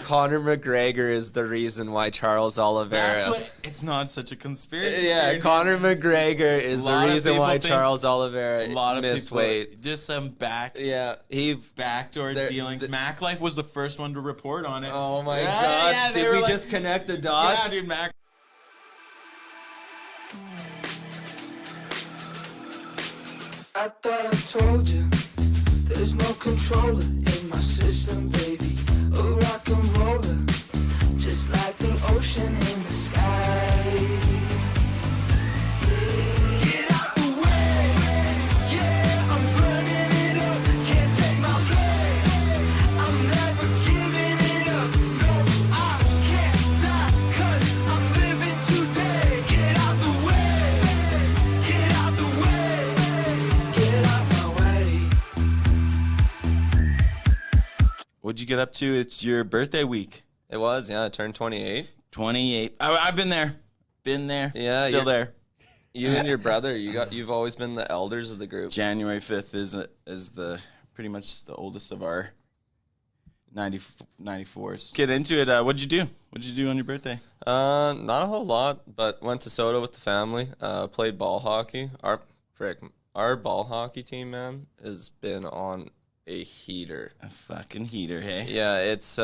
Conor McGregor is the reason why Charles Oliveira. It's not such a conspiracy. Yeah, Conor McGregor is the reason why Charles Oliveira missed weight. Just some backdoor dealings. MacLife was the first one to report on it. Oh my God! Yeah, did we just connect the dots? Yeah, dude, Mac. I thought I told you there's no controller in my system, baby. A rock and roller, just like the ocean in the sky. Get out the way, yeah, I'm burning it up. Can't take my place, I'm never giving it up. No, I can't die, 'cause I'm living today. Get out the way, get out the way, get out my way. What'd you get up to? It's your birthday week. It was, yeah. I turned 28. 28. I've been there. Been there. Yeah, Still there. You and your brother, you've always been the elders of the group. January 5th is the pretty much the oldest of our 94s. Get into it. What'd you do? What'd you do on your birthday? Not a whole lot, but went to Soda with the family. Played ball hockey. Our ball hockey team, man, has been on a heater. A fucking heater, hey? Yeah, it's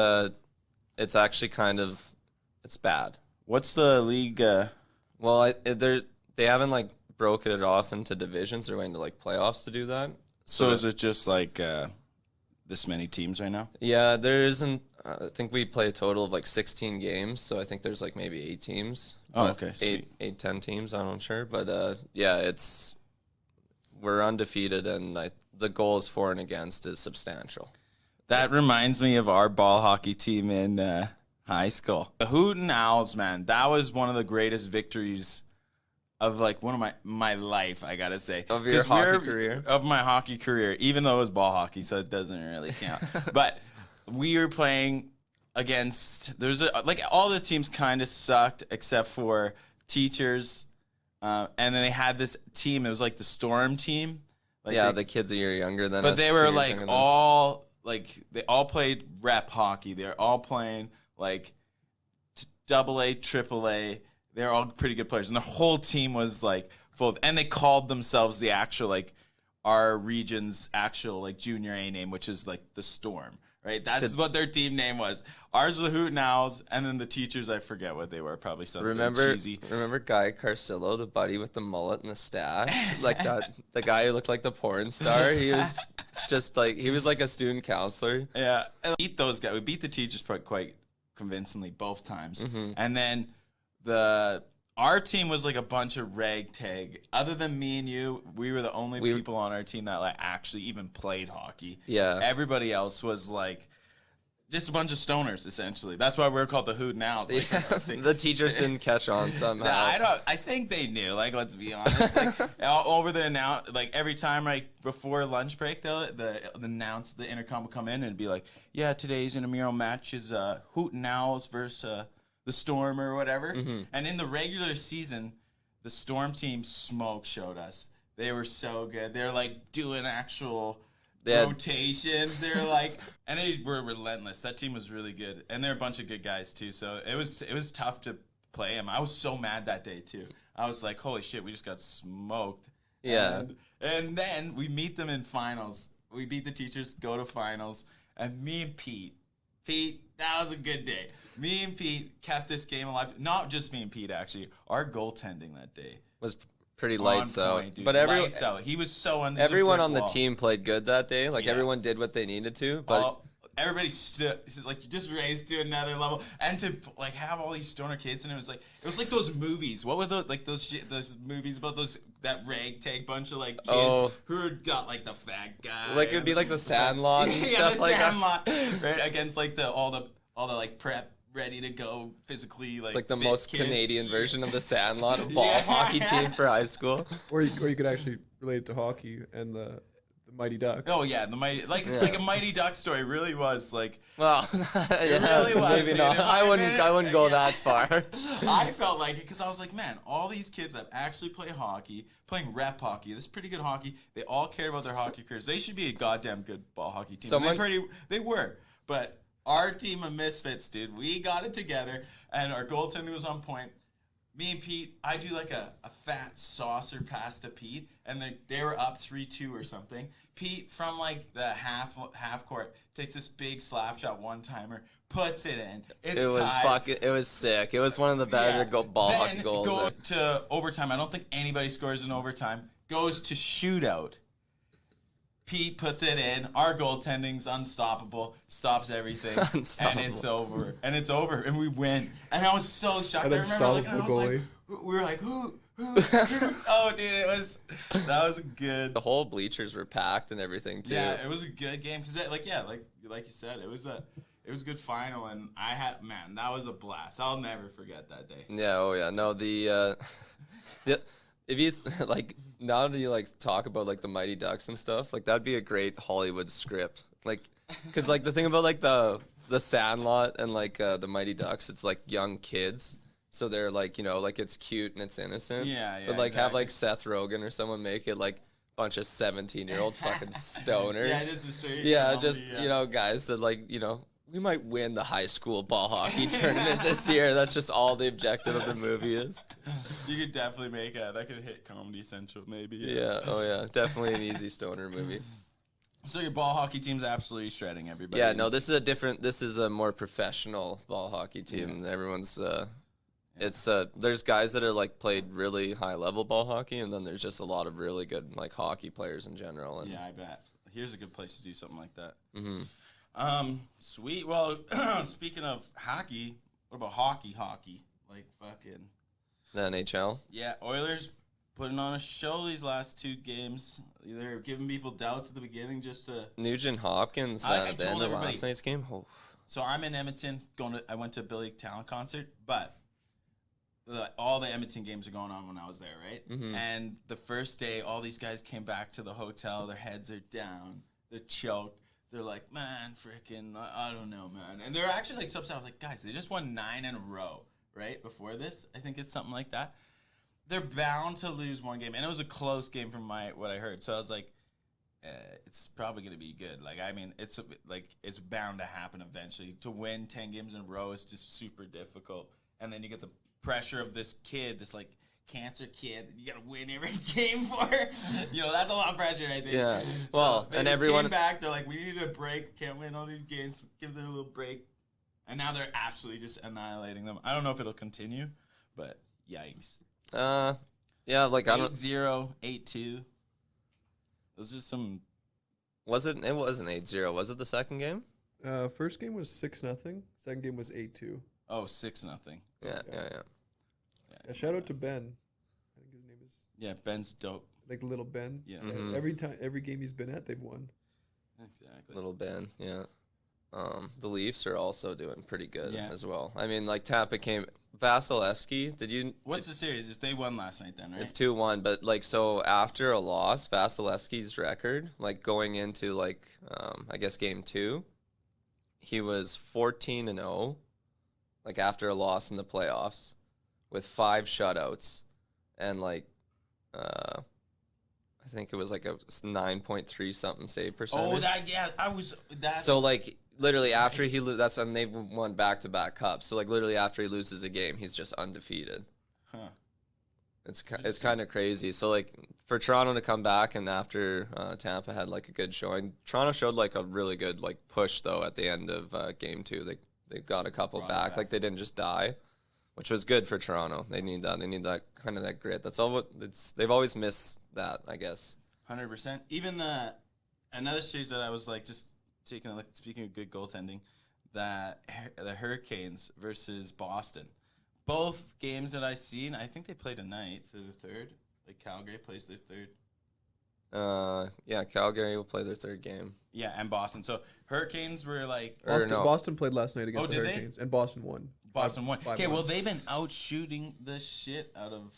actually it's bad. What's the league? Well, they haven't like broken it off into divisions. They're going to like playoffs to do that. So is it just like this many teams right now? Yeah, there isn't. I think we play a total of like 16 games. So I think there's like maybe 8 teams. Oh, okay. 10 teams. I'm not sure, but yeah, we're undefeated, and the goals for and against is substantial. That reminds me of our ball hockey team in high school. The Hooten Owls, man, that was one of the greatest victories of like one of my life, I gotta say. Of your hockey career? Of my hockey career, even though it was ball hockey, so it doesn't really count. But we were playing against, all the teams kind of sucked except for Teachers. And then they had this team, it was like the Storm team. The kids a year younger than us. But they were like all, they all played rep hockey. They're all playing like AA, AAA. They're all pretty good players. And the whole team was like full and they called themselves the actual, like our region's actual like junior A name, which is like the Storm. Right, that's what their team name was. Ours was the Hooten Owls, and then the Teachers, I forget what they were. Probably something cheesy. Remember Guy Carcillo, the buddy with the mullet and the stash, like that, the guy who looked like the porn star. He was just like he was like a student counselor. Yeah, and we beat those guys. We beat the Teachers quite convincingly both times, and then our team was like a bunch of ragtag. Other than me and you, we were the only people on our team that like actually even played hockey. Yeah. Everybody else was like just a bunch of stoners, essentially. That's why we're called the Hooten Owls. Like, the Teachers didn't catch on somehow. I think they knew. Like, let's be honest. Like, over the like every time, like before lunch break, the intercom would come in and be like, "Yeah, today's intramural match is Hooten Owls versus." The Storm or whatever. And in the regular season, the Storm team showed us. They were so good. They're like doing actual rotations. They're like, and they were relentless. That team was really good. And they're a bunch of good guys too. So it was tough to play them. I was so mad that day too. I was like, holy shit, we just got smoked. Yeah. And then we meet them in finals. We beat the Teachers, go to finals. And me and Pete, that was a good day. Me and Pete kept this game alive. Not just me and Pete, actually. Our goaltending that day was pretty lights out. But lights out. He was so everyone on the team played good that day. Like everyone did what they needed to. But everybody stood, like just raised to another level, and to like have all these stoner kids, and it was like those movies. What were those movies about that ragtag bunch of like kids who got like the fat guy? Like it would be like the Sandlot and stuff like Sandlot, right? Against like all the like prep. Ready to go physically, like it's like the most kids. Canadian version of the Sandlot, a ball hockey team for high school. Or you could actually relate it to hockey and the Mighty Ducks. Oh yeah, the Mighty like a Mighty Duck story really was like. Well, it really was. Maybe not. I wouldn't go that far. I felt like it because I was like, man, all these kids that actually play hockey, playing rep hockey, this is pretty good hockey. They all care about their hockey careers. They should be a goddamn good ball hockey team. They were, but. Our team of misfits, dude. We got it together, and our goaltending was on point. Me and Pete, I do like a fat saucer pass to Pete, and they were up 3-2 or something. Pete, from like the half court, takes this big slap shot one-timer, puts it in. It's tied. It was sick. It was one of the better ball hockey Then goals. goes to overtime. I don't think anybody scores in overtime. Goes to shootout. Pete puts it in. Our goaltending's unstoppable. Stops everything. And it's over. And we win. And I was so shocked. I remember we were like, who? Oh, dude, that was good. The whole bleachers were packed and everything too. Yeah, it was a good game because, like you said, it was a good final, and that was a blast. I'll never forget that day. Yeah. Oh yeah. No, if you like, now that you like talk about like the Mighty Ducks and stuff, like that'd be a great Hollywood script. Like, because like the thing about like the Sandlot and like the Mighty Ducks, it's like young kids. So they're like, like it's cute and it's innocent. Yeah. But like have like Seth Rogen or someone make it like a bunch of 17-year-old fucking stoners. Yeah, just a straight. Yeah, just guys that like we might win the high school ball hockey tournament this year. That's just all the objective of the movie is. You could definitely make that could hit Comedy Central maybe. Yeah. Oh yeah, definitely an easy stoner movie. So your ball hockey team's absolutely shredding everybody. Yeah, no, this is a more professional ball hockey team. Yeah. Everyone's there's guys that are like played really high level ball hockey, and then there's just a lot of really good like hockey players in general. And yeah, I bet. Here's a good place to do something like that. Mm-hmm. Sweet. Well, speaking of hockey, what about hockey? Like fucking the NHL. Yeah, Oilers putting on a show these last 2 games. They're giving people doubts at the beginning just to. Nugent Hopkins, I at the end of last night's game. Oh. So I'm in Edmonton. I went to a Billy Talent concert, but all the Edmonton games are going on when I was there, right? Mm-hmm. And the first day, all these guys came back to the hotel. Their heads are down. They're choked. They're like, man, freaking, I don't know, man. And they're actually like so upset. I was like, guys, they just won 9 in a row, right? Before this, I think it's something like that. They're bound to lose one game, and it was a close game from what I heard. So I was like, it's probably going to be good. Like, I mean, it's bound to happen eventually. To win 10 games in a row is just super difficult, and then you get the pressure of this kid, this like cancer kid that you got to win every game for. That's a lot of pressure, I think. Yeah. So and everyone came back. They're like, we need a break. Can't win all these games. Give them a little break. And now they're absolutely just annihilating them. I don't know if it'll continue, but yikes. Yeah, like 8-0, 8-2. Those are some. It wasn't 8-0. Was it the second game? First game was 6-0. Second game was 8-2. Oh, 6-0. Yeah. Yeah, shout out to Ben. I think his name is. Yeah, Ben's dope. Like little Ben. Yeah. Mm-hmm. Every game he's been at, they've won. Exactly. Little Ben. Yeah. The Leafs are also doing pretty good as well. I mean, like Tampa came. Vasilevsky, did you? What's the series? They won last night then, right? It's 2-1, but like so after a loss, Vasilevsky's record, like going into like I guess game 2, he was 14-0, like after a loss in the playoffs, with 5 shutouts, and like I think it was like a 9.3 something save percentage. Oh, so like. Literally after he that's when they won back-to-back cups. So like literally after he loses a game, he's just undefeated. Huh. It's kind of crazy. So like for Toronto to come back and after Tampa had like a good showing, Toronto showed like a really good like push though at the end of game 2. They got a couple back. Like they didn't just die, which was good for Toronto. They need that. They need that kind of that grit. That's all. They've always missed that, I guess. 100%. Even another series that I was like just. Speaking of good goaltending, the Hurricanes versus Boston. Both games that I seen, I think they play tonight for the third. Like Calgary plays their third. Yeah, Calgary will play their third game. Yeah, and Boston. So Hurricanes were like Boston played last night against the Hurricanes, and Boston won. Boston won. Okay, well they've been out shooting the shit out of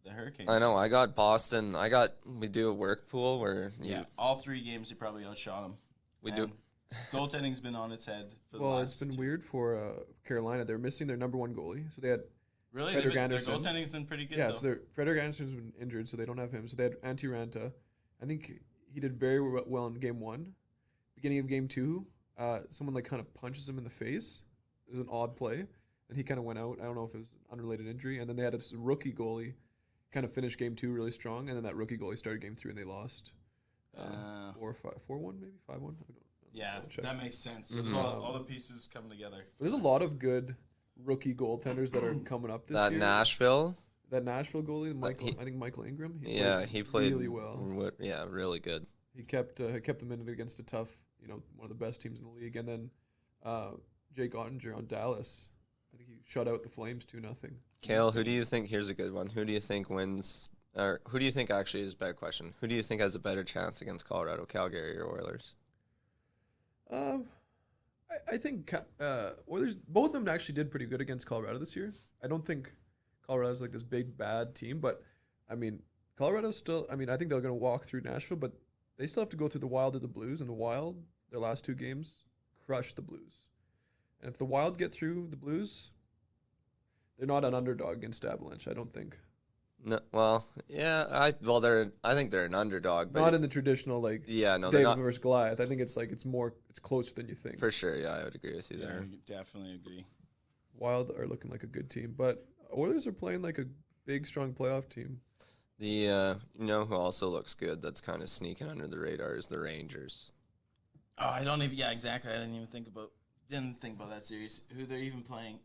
the Hurricanes. I know. I got Boston. We do a work pool where all 3 games you probably outshot them. We do. Goaltending's been on its head for the last. Well, it's been weird for Carolina. They're missing their number 1 goalie, so they had. Really, Frederick their Anderson. goaltending's been pretty good. Yeah, though. so Frederick Anderson's been injured, so they don't have him. So they had Antti Ranta. I think he did very well in game 1. Beginning of game 2, someone like kind of punches him in the face. It was an odd play, and he kind of went out. I don't know if it was an unrelated injury. And then they had a rookie goalie kind of finish game 2 really strong, and then that rookie goalie started game 3 and they lost 4-1 maybe 5-1. Yeah, that makes sense. Mhm. All the pieces come together. There's a lot of good rookie goaltenders that are coming up this That year. Nashville. That Nashville goalie, Michael, he- I think Michael Ingram. He played really well. Yeah, really good. He kept them in it against a tough, one of the best teams in the league. And then Jake Ottinger on Dallas, I think he shut out the Flames 2-0. Kale, who do you think? Here's a good one. Who do you think wins? Or who do you think actually is a better question? Who do you think has a better chance against Colorado, Calgary, or Oilers? I think Oilers, both of them actually did pretty good against Colorado this year. I don't think Colorado's like this big bad team, but I mean, Colorado's still. I mean, I think they're going to walk through Nashville, but they still have to go through the Wild or the Blues, and the Wild, their last 2 games, crushed the Blues. And if the Wild get through the Blues, they're not an underdog against Avalanche. I don't think. No, well, yeah, I think they're an underdog, but Not in the traditional like yeah, no, they're David not versus Goliath. I think it's closer than you think. for sure. Yeah, I would agree with you Yeah, there. definitely agree. Wild are looking like a good team, but Oilers are playing like a big, strong playoff team. The who also looks good that's kind of sneaking under the radar is the Rangers. Oh, I don't even. Yeah, exactly. I didn't think about that series. Who they're even playing.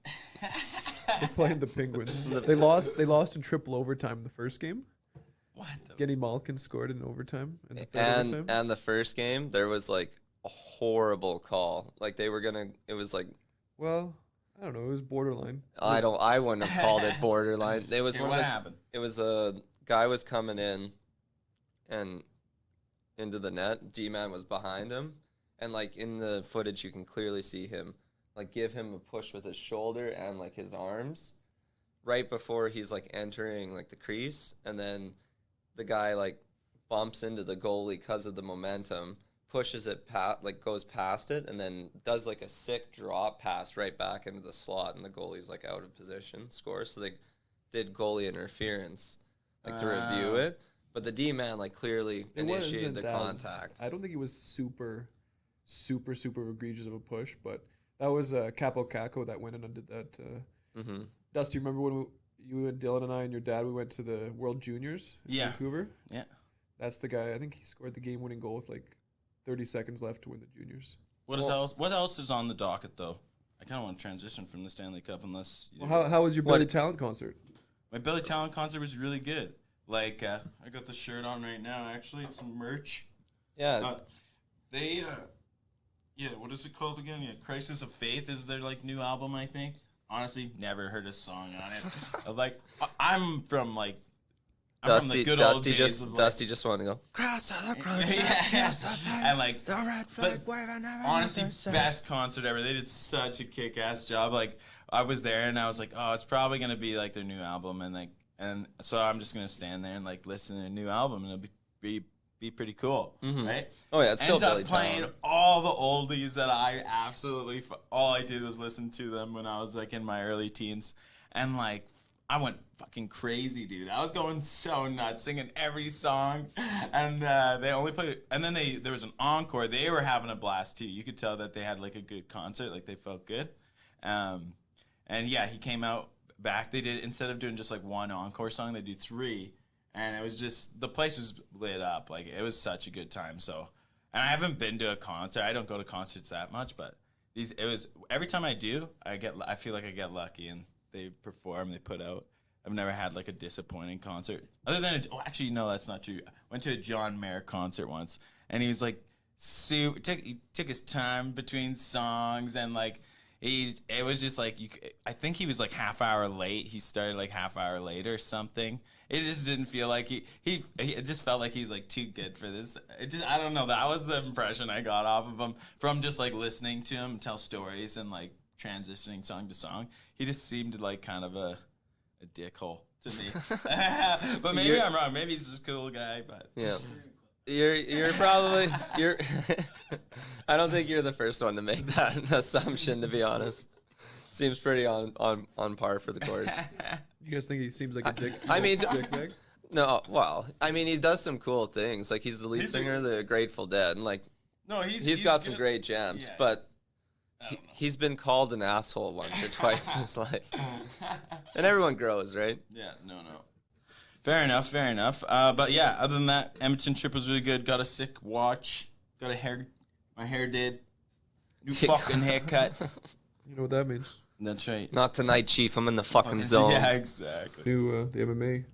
They're playing the Penguins. They lost in triple overtime the first game. What? Kenny Malkin scored in overtime. In the third And overtime. and the first game there was like a horrible call. Like they were gonna. It was like Well, I don't know. It was borderline. I wouldn't have called it borderline. It was Here, one what of the, happened? It was a guy was coming in, and into the net. D-man was behind him, and like in the footage you can clearly see him like give him a push with his shoulder and like his arms, right before he's like entering like the crease, and then the guy like bumps into the goalie because of the momentum, pushes it goes past it, and then does like a sick drop pass right back into the slot, and the goalie's like out of position, scores. So they did goalie interference like to review it, but the D-man like clearly initiated the contact. I don't think it was super egregious of a push, but that was Capo Caco that went in and did that. Mm-hmm. Dusty, remember when you and Dylan and I and your dad, we went to the World Juniors in Vancouver? Yeah. That's the guy. I think he scored the game-winning goal with like 30 seconds left to win the juniors. What else is on the docket though? I kind of want to transition from the Stanley Cup unless. How was your Billy Talent concert? My Billy Talent concert was really good. Like I got the shirt on right now. Actually, it's some merch. Yeah. What is it called again? Yeah, Crisis of Faith is their like new album, I think. Honestly, never heard a song on it. I'm from like. Dusty, good Dusty old days just of, like, Dusty just wanted to go. Cross the and like, but honestly, best concert ever. They did such a kick-ass job. Like, I was there and I was like, oh, it's probably gonna be like their new album, and so I'm just gonna stand there and like listen to a new album, and it'll be pretty cool, right? Oh yeah, it's still Ends up Billy playing Talent. all the oldies that I absolutely. All I did was listen to them when I was like in my early teens, and like. I went fucking crazy, dude. I was going so nuts, singing every song, and they only played. And then there was an encore. They were having a blast too. You could tell that they had like a good concert, like they felt good. And yeah, he came out back. They did, instead of doing just like one encore song, they do 3, and it was just the place was lit up. Like it was such a good time. So, and I haven't been to a concert. I don't go to concerts that much, but it was every time I do, I feel like I get lucky and. They perform, they put out. I've never had like a disappointing concert. Other than, actually, no, that's not true. I went to a John Mayer concert once, and he was like, he took his time between songs, and like, it was just like, I think he was like half hour late. He started like half hour late or something. It just didn't feel like it just felt like he's like too good for this. I don't know. That was the impression I got off of him from just like listening to him tell stories and like, transitioning song to song. He just seemed like kind of a dickhole to me. But maybe I'm wrong. Maybe he's this cool guy, but Yeah. You're probably I don't think you're the first one to make that assumption, to be honest. Seems pretty on par for the course. You guys think he seems like a dick? I mean, dick bag? No, well, I mean, he does some cool things. Like he's the lead singer of the Grateful Dead, and like No, he's got some good. great jams, Yeah. but I don't know. he's been called an asshole once or twice in his life. And everyone grows, right? Yeah, no. Fair enough. But yeah, other than that, Edmonton trip was really good. Got a sick watch. Got my hair did. New fucking haircut. You know what that means? That's right. Not tonight, Chief. I'm in the fucking zone. Yeah, exactly. New the MMA,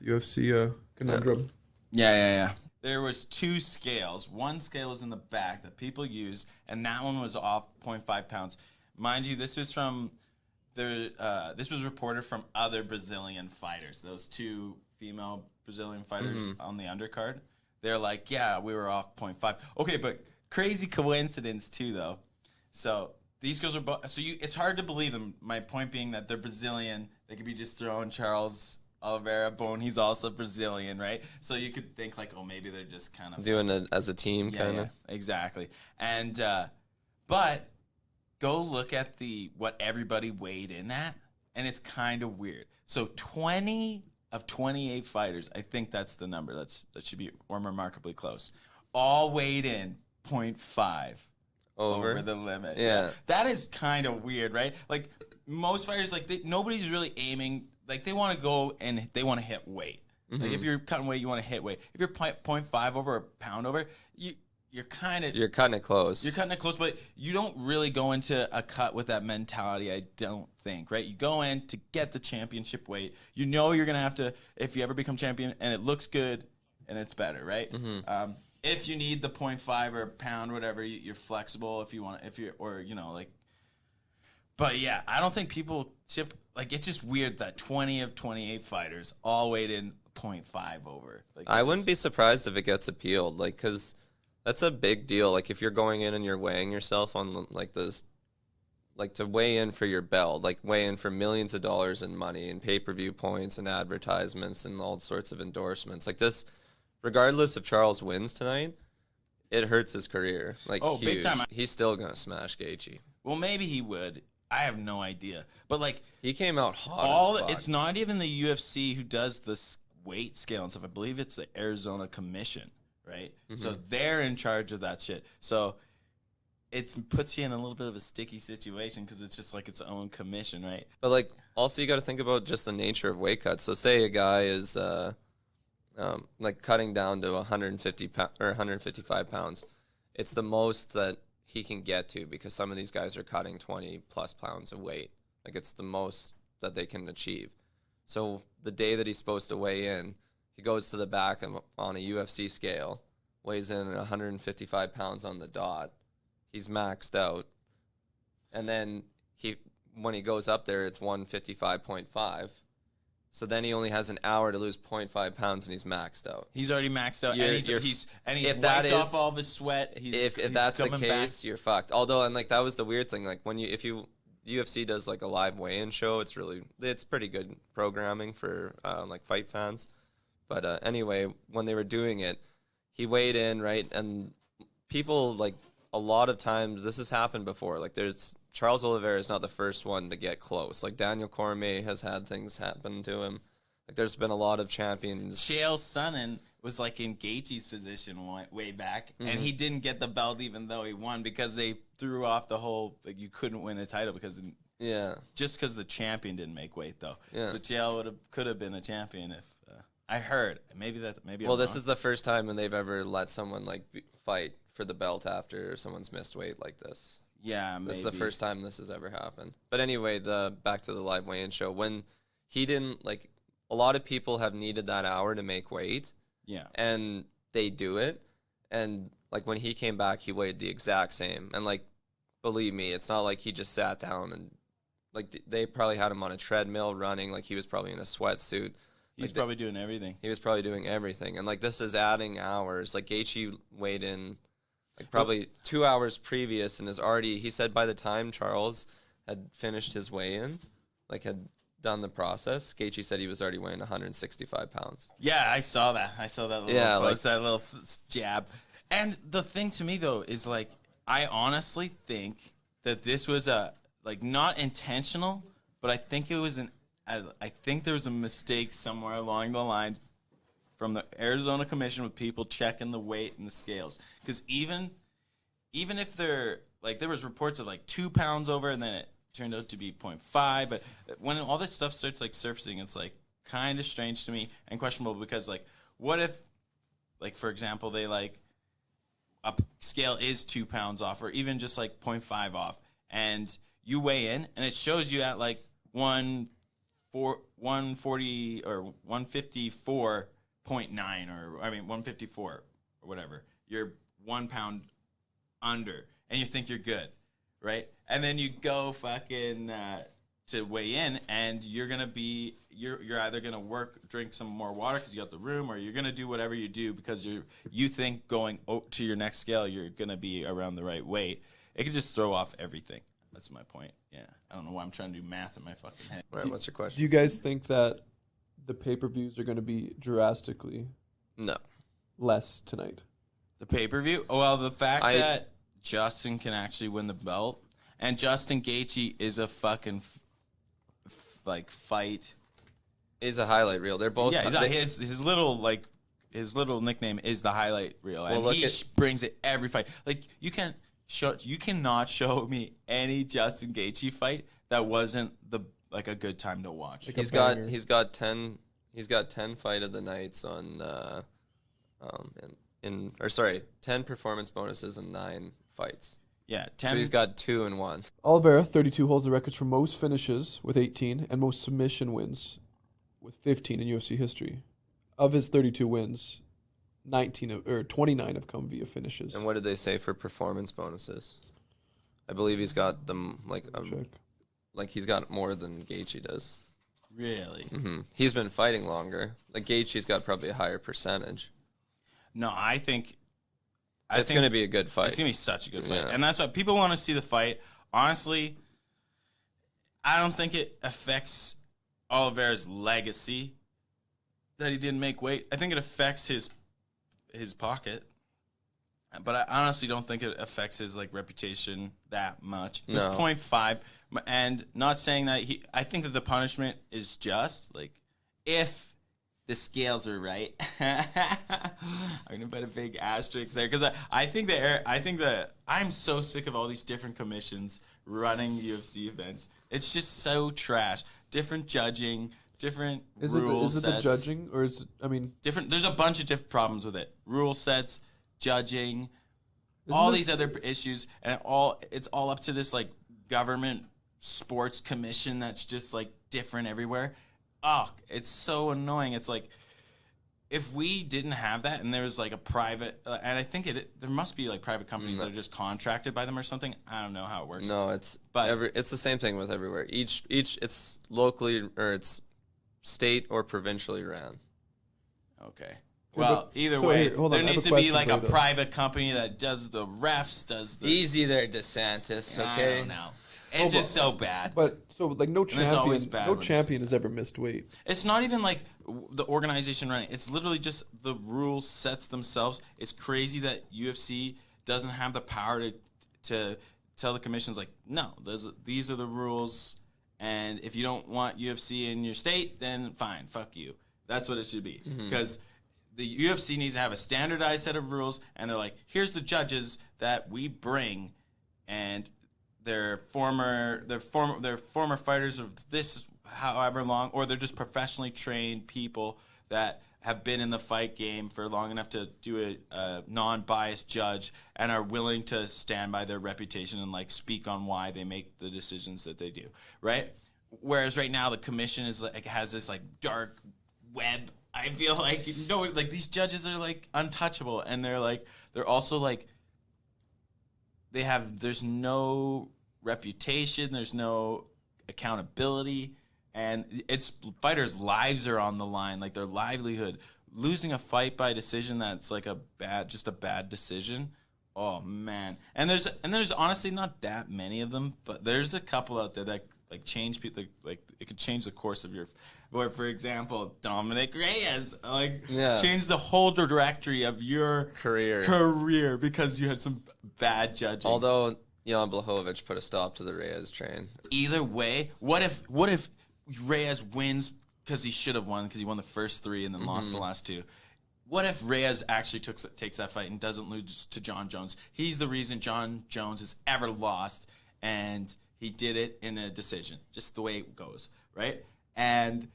the UFC conundrum. Yeah. There was 2 scales. One scale was in the back that people use, and that one was off 0.5 pounds. Mind you, this was from this was reported from other Brazilian fighters. Those 2 female Brazilian fighters on the undercard. They're like, yeah, we were off 0.5. Okay, but crazy coincidence too, though. So these girls are both. It's hard to believe them. My point being that they're Brazilian. They could be just throwing Charles Oliveira bone. He's also Brazilian, right? So you could think like, oh, maybe they're just kind of Doing it as a team, kind of. yeah, exactly. And but go look at what everybody weighed in at, and it's kind of weird. So 20 of 28 fighters, I think that's the number. That should be or remarkably close. All weighed in 0.5 over the limit. Yeah. That is kind of weird, right? Like most fighters, like nobody's really aiming. Like they want to go and they want to hit weight. Like if you're cutting weight, you want to hit weight. If you're 0.5 over or pound over, you're cutting it close. You're cutting it close, but you don't really go into a cut with that mentality, I don't think, right? You go in to get the championship weight. You know you're going to have to, if you ever become champion, and it looks good, and it's better, right? If you need the 0.5 or pound, whatever, you're flexible if you want, but yeah, I don't think people tip, like, it's just weird that 20 of 28 fighters all weighed in 0.5 over. Like, I wouldn't be surprised if it gets appealed, like, because that's a big deal. Like, if you're going in and you're weighing yourself on, like, this, like, to weigh in for your belt, like, weigh in for millions of dollars in money and pay-per-view points and advertisements and all sorts of endorsements. Like, this, regardless if Charles wins tonight, it hurts his career. Like, Oh, big huge. time. He's still going to smash Gaethje. well, maybe he would. I have no idea. But, like, He came out hot as fuck. it's not even the UFC who does this weight scale and stuff. I believe it's the Arizona Commission, right? So they're in charge of that shit. So it puts you in a little bit of a sticky situation because it's just like its own commission, right? But, like, also you got to think about just the nature of weight cuts. So say a guy is like cutting down to 150 or 155 pounds. It's the most that he can get to because some of these guys are cutting 20 plus pounds of weight. Like, it's the most that they can achieve. So the day that he's supposed to weigh in, he goes to the back on a UFC scale, weighs in at 155 pounds on the dot. He's maxed out. And then when he goes up there, it's 155.5. So then he only has an hour to lose 0.5 pounds and he's maxed out. He's already maxed out, and he's if that wiped is- off all of his sweat. If that's the case, you're fucked. Although, and like that was the weird thing. Like if UFC does like a live weigh-in show, it's pretty good programming for like fight fans. But anyway, when they were doing it, he weighed in, right? And people, like, a lot of times this has happened before. Like Charles Oliveira is not the first one to get close. Like Daniel Cormier has had things happen to him. Like there's been a lot of champions. Chael Sonnen was like in Gaethje's position way back, and he didn't get the belt even though he won because they threw off the whole, like, you couldn't win a title because just because the champion didn't make weight though. Yeah. So Chael could have been a champion if I heard maybe. Well, this is the first time when they've ever let someone like fight for the belt after someone's missed weight like this. Yeah, maybe. This is the first time this has ever happened. But anyway, back to the live weigh-in show. When he didn't, like, a lot of people have needed that hour to make weight. Yeah. And they do it. And, like, when he came back, he weighed the exact same. And, like, believe me, it's not like he just sat down and, like, they probably had him on a treadmill running. Like, he was probably in a sweatsuit. He's probably doing everything. He was probably doing everything. And, like, this is adding hours. Like, Gaethje weighed in, like, probably 2 hours previous and he said by the time Charles had finished his weigh-in, like, had done the process, Gaethje said he was already weighing 165 pounds. Yeah, I saw that. Little post, that little jab. And the thing to me, though, is, like, I honestly think that this was not intentional, but I think it was I think there was a mistake somewhere along the lines from the Arizona Commission with people checking the weight and the scales. Because even if they're like, there was reports of like 2 pounds over, and then it turned out to be 0.5. But when all this stuff starts like surfacing, it's like kind of strange to me and questionable, because like, what if, like, for example, they like a scale is 2 pounds off, or even just like 0.5 off, and you weigh in and it shows you at like 140 or 154.9, or 154 or whatever. You're 1 pound under, and you think you're good, right? And then you go fucking to weigh in, and you're gonna be you're either gonna drink some more water because you got the room, or you're gonna do whatever you do because you think going to your next scale you're gonna be around the right weight. It could just throw off everything. That's my point. Yeah, I don't know why I'm trying to do math in my fucking head. All right, what's your question? Do you guys think that the pay-per-views are going to be drastically No. less tonight? The pay-per-view? Well, the fact that Justin can actually win the belt, and Justin Gaethje is a fucking fight. Is a highlight reel. They're both. Yeah, his little nickname is the highlight reel, and Well, he brings it every fight. Like, you cannot show me any Justin Gaethje fight that wasn't a good time to watch. Like he's got 10 fight of the nights on 10 performance bonuses and 9 fights. Yeah, So he's got 2 and 1. Oliveira, 32, holds the records for most finishes with 18 and most submission wins with 15 in UFC history. Of his 32 wins, 29 have come via finishes. And what did they say for performance bonuses? I believe he's got them like he's got more than Gaethje does. Really? Mm-hmm. He's been fighting longer. Like Gaethje's got probably a higher percentage. No, I think It's going to be a good fight. It's going to be such a good fight. Yeah. And that's why people want to see the fight. Honestly, I don't think it affects Oliveira's legacy that he didn't make weight. I think it affects his pocket. But I honestly don't think it affects his reputation that much. It's No. 0.5, and not saying that I think that the punishment is just if the scales are right. I'm gonna put a big asterisk there because I think that I'm so sick of all these different commissions running UFC events. It's just so trash. Different judging, different rules. Is it the judging, or is it, different? There's a bunch of different problems with it. Rule sets, judging, these other issues, and it's all up to this government sports commission that's just different everywhere. Oh, it's so annoying. It's if we didn't have that and there was a private, and I think there must be private companies that are just contracted by them or something. I don't know how it works. No, it's the same thing with everywhere. Each it's locally or it's state or provincially ran. Okay. Well, either so way, here, hold on, there I have needs a to be question for a you, though. private company that does the refs, does the. Easy there, DeSantis. Okay. I don't know. It's just so bad. But so no it's always champion, bad no when it's champion has ever missed weight. It's not even the organization running. It's literally just the rule sets themselves. It's crazy that UFC doesn't have the power to tell the commissions no, these are the rules, and if you don't want UFC in your state, then fine, fuck you. That's what it should be. Because the UFC needs to have a standardized set of rules, and they're here's the judges that we bring, and they're former fighters of this however long, or they're just professionally trained people that have been in the fight game for long enough to do a non-biased judge and are willing to stand by their reputation and speak on why they make the decisions that they do, right? Whereas right now the commission is has this dark web. I feel these judges are untouchable, and they're also there's no reputation, there's no accountability, and fighters' lives are on the line, their livelihood. Losing a fight by decision that's a bad decision. Oh man. And there's honestly not that many of them, but there's a couple out there that change people, it could change the course of your. Or for example, Dominic Reyes changed the whole trajectory of your career because you had some bad judging. Although Jan Blachowicz put a stop to the Reyes train. Either way, what if Reyes wins because he should have won because he won the first 3 and then lost the last 2? what if Reyes actually takes that fight and doesn't lose to John Jones? He's the reason John Jones has ever lost, and he did it in a decision, just the way it goes, right? And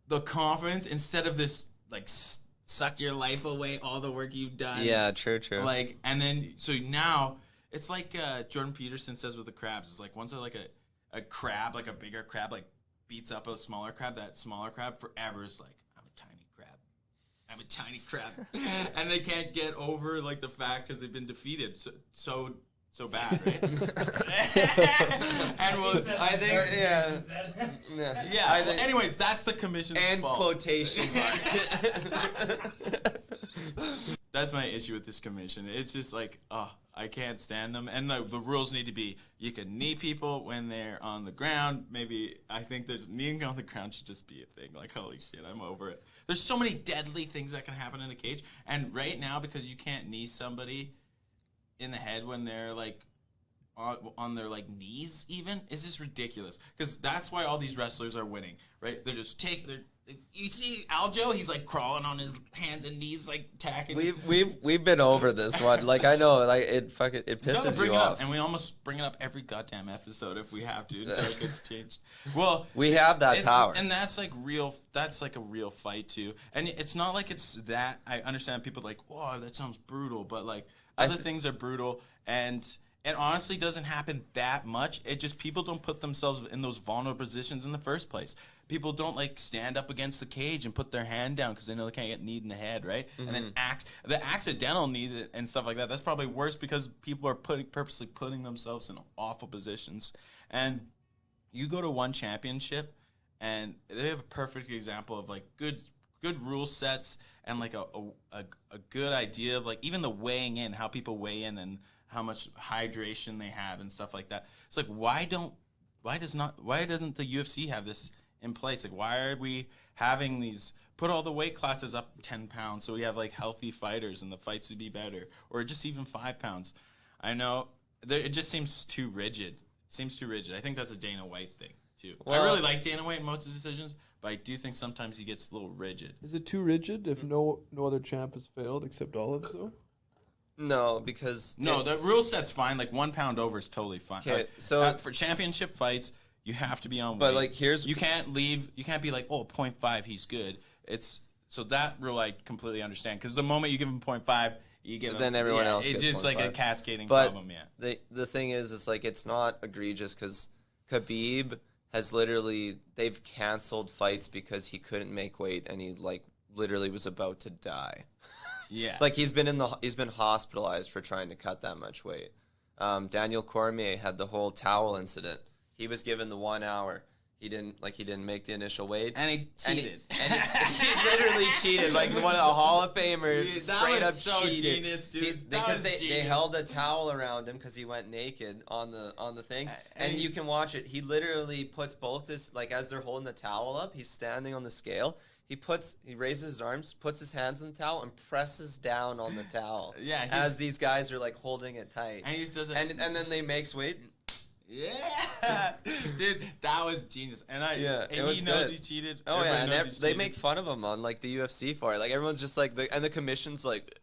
the confidence, instead of this, like, suck your life away, all the work you've done. Yeah, true. Like, and then, so now, it's like Jordan Peterson says with the crabs. It's like, once like a crab, like a bigger crab, like, beats up a smaller crab, that smaller crab forever is like, I'm a tiny crab. And they can't get over, like, the fact because they've been defeated so bad, right? And I think, yeah. Anyways, that's the commission's fault. Quotation mark. That's my issue with this commission. It's just like, I can't stand them. And the rules need to be, you can knee people when they're on the ground. Maybe, I think kneeing on the ground should just be a thing. Like, holy shit, I'm over it. There's so many deadly things that can happen in a cage. And right now, because you can't knee somebody in the head when they're, like, on their, like, knees even, is just ridiculous. Because that's why all these wrestlers are winning, right? They're just you see Aljo, he's like crawling on his hands and knees, like tacking. We've been over this one. Like, I know, like, it pisses you off. And we almost bring it up every goddamn episode if we have to until it gets changed. Well, we have that power, and that's like real. That's like a real fight too. And it's not like it's that. I understand people like, oh, that sounds brutal, but like other things are brutal, and it honestly doesn't happen that much. It just, people don't put themselves in those vulnerable positions in the first place. People don't, like, stand up against the cage and put their hand down because they know they can't get kneed in the head, right? Mm-hmm. And then the accidental knees and stuff like that, that's probably worse because people are purposely putting themselves in awful positions. And you go to one championship, and they have a perfect example of, like, good rule sets and, like, a good idea of, like, even the weighing in, how people weigh in and how much hydration they have and stuff like that. It's like, why doesn't the UFC have this in place? Like, why are we having these, put all the weight classes up 10 pounds so we have, like, healthy fighters and the fights would be better, or just even 5 pounds? I know it just seems too rigid. I think that's a Dana White thing too. Well, I really like Dana White in most of his decisions, but I do think sometimes he gets a little rigid. Is it too rigid if no other champ has failed except Olive, though? No, because the rule set's fine. Like, 1 pound over is totally fine. Okay, like, so for championship fights, you have to be on weight. But, like, you can't be like, 0.5, he's good. So that rule I completely understand, because the moment you give him 0.5, you give him, then everyone else it's gets just 0.5. like a cascading but problem. The thing is, it's like, it's not egregious because Khabib has they've canceled fights because he couldn't make weight and he, like, literally was about to die. Yeah, like, he's been hospitalized for trying to cut that much weight. Daniel Cormier had the whole towel incident. He was given the 1 hour. He didn't make the initial weight, and he cheated. He literally cheated. Like, one of the Hall of Famers, Dude, straight up so cheated. Genius, dude. Because they held a towel around him because he went naked on the thing, and you can watch it. He literally puts both his, like, as they're holding the towel up, he's standing on the scale. He raises his arms, puts his hands on the towel, and presses down on the towel. Yeah, as these guys are, like, holding it tight. And he does it. And then they makes weight. Yeah, dude, that was genius. And he knows good. he cheated. Oh, Everybody yeah, and they cheated. make fun of him on, like, the UFC for it. Like, everyone's just like, and the commission's like,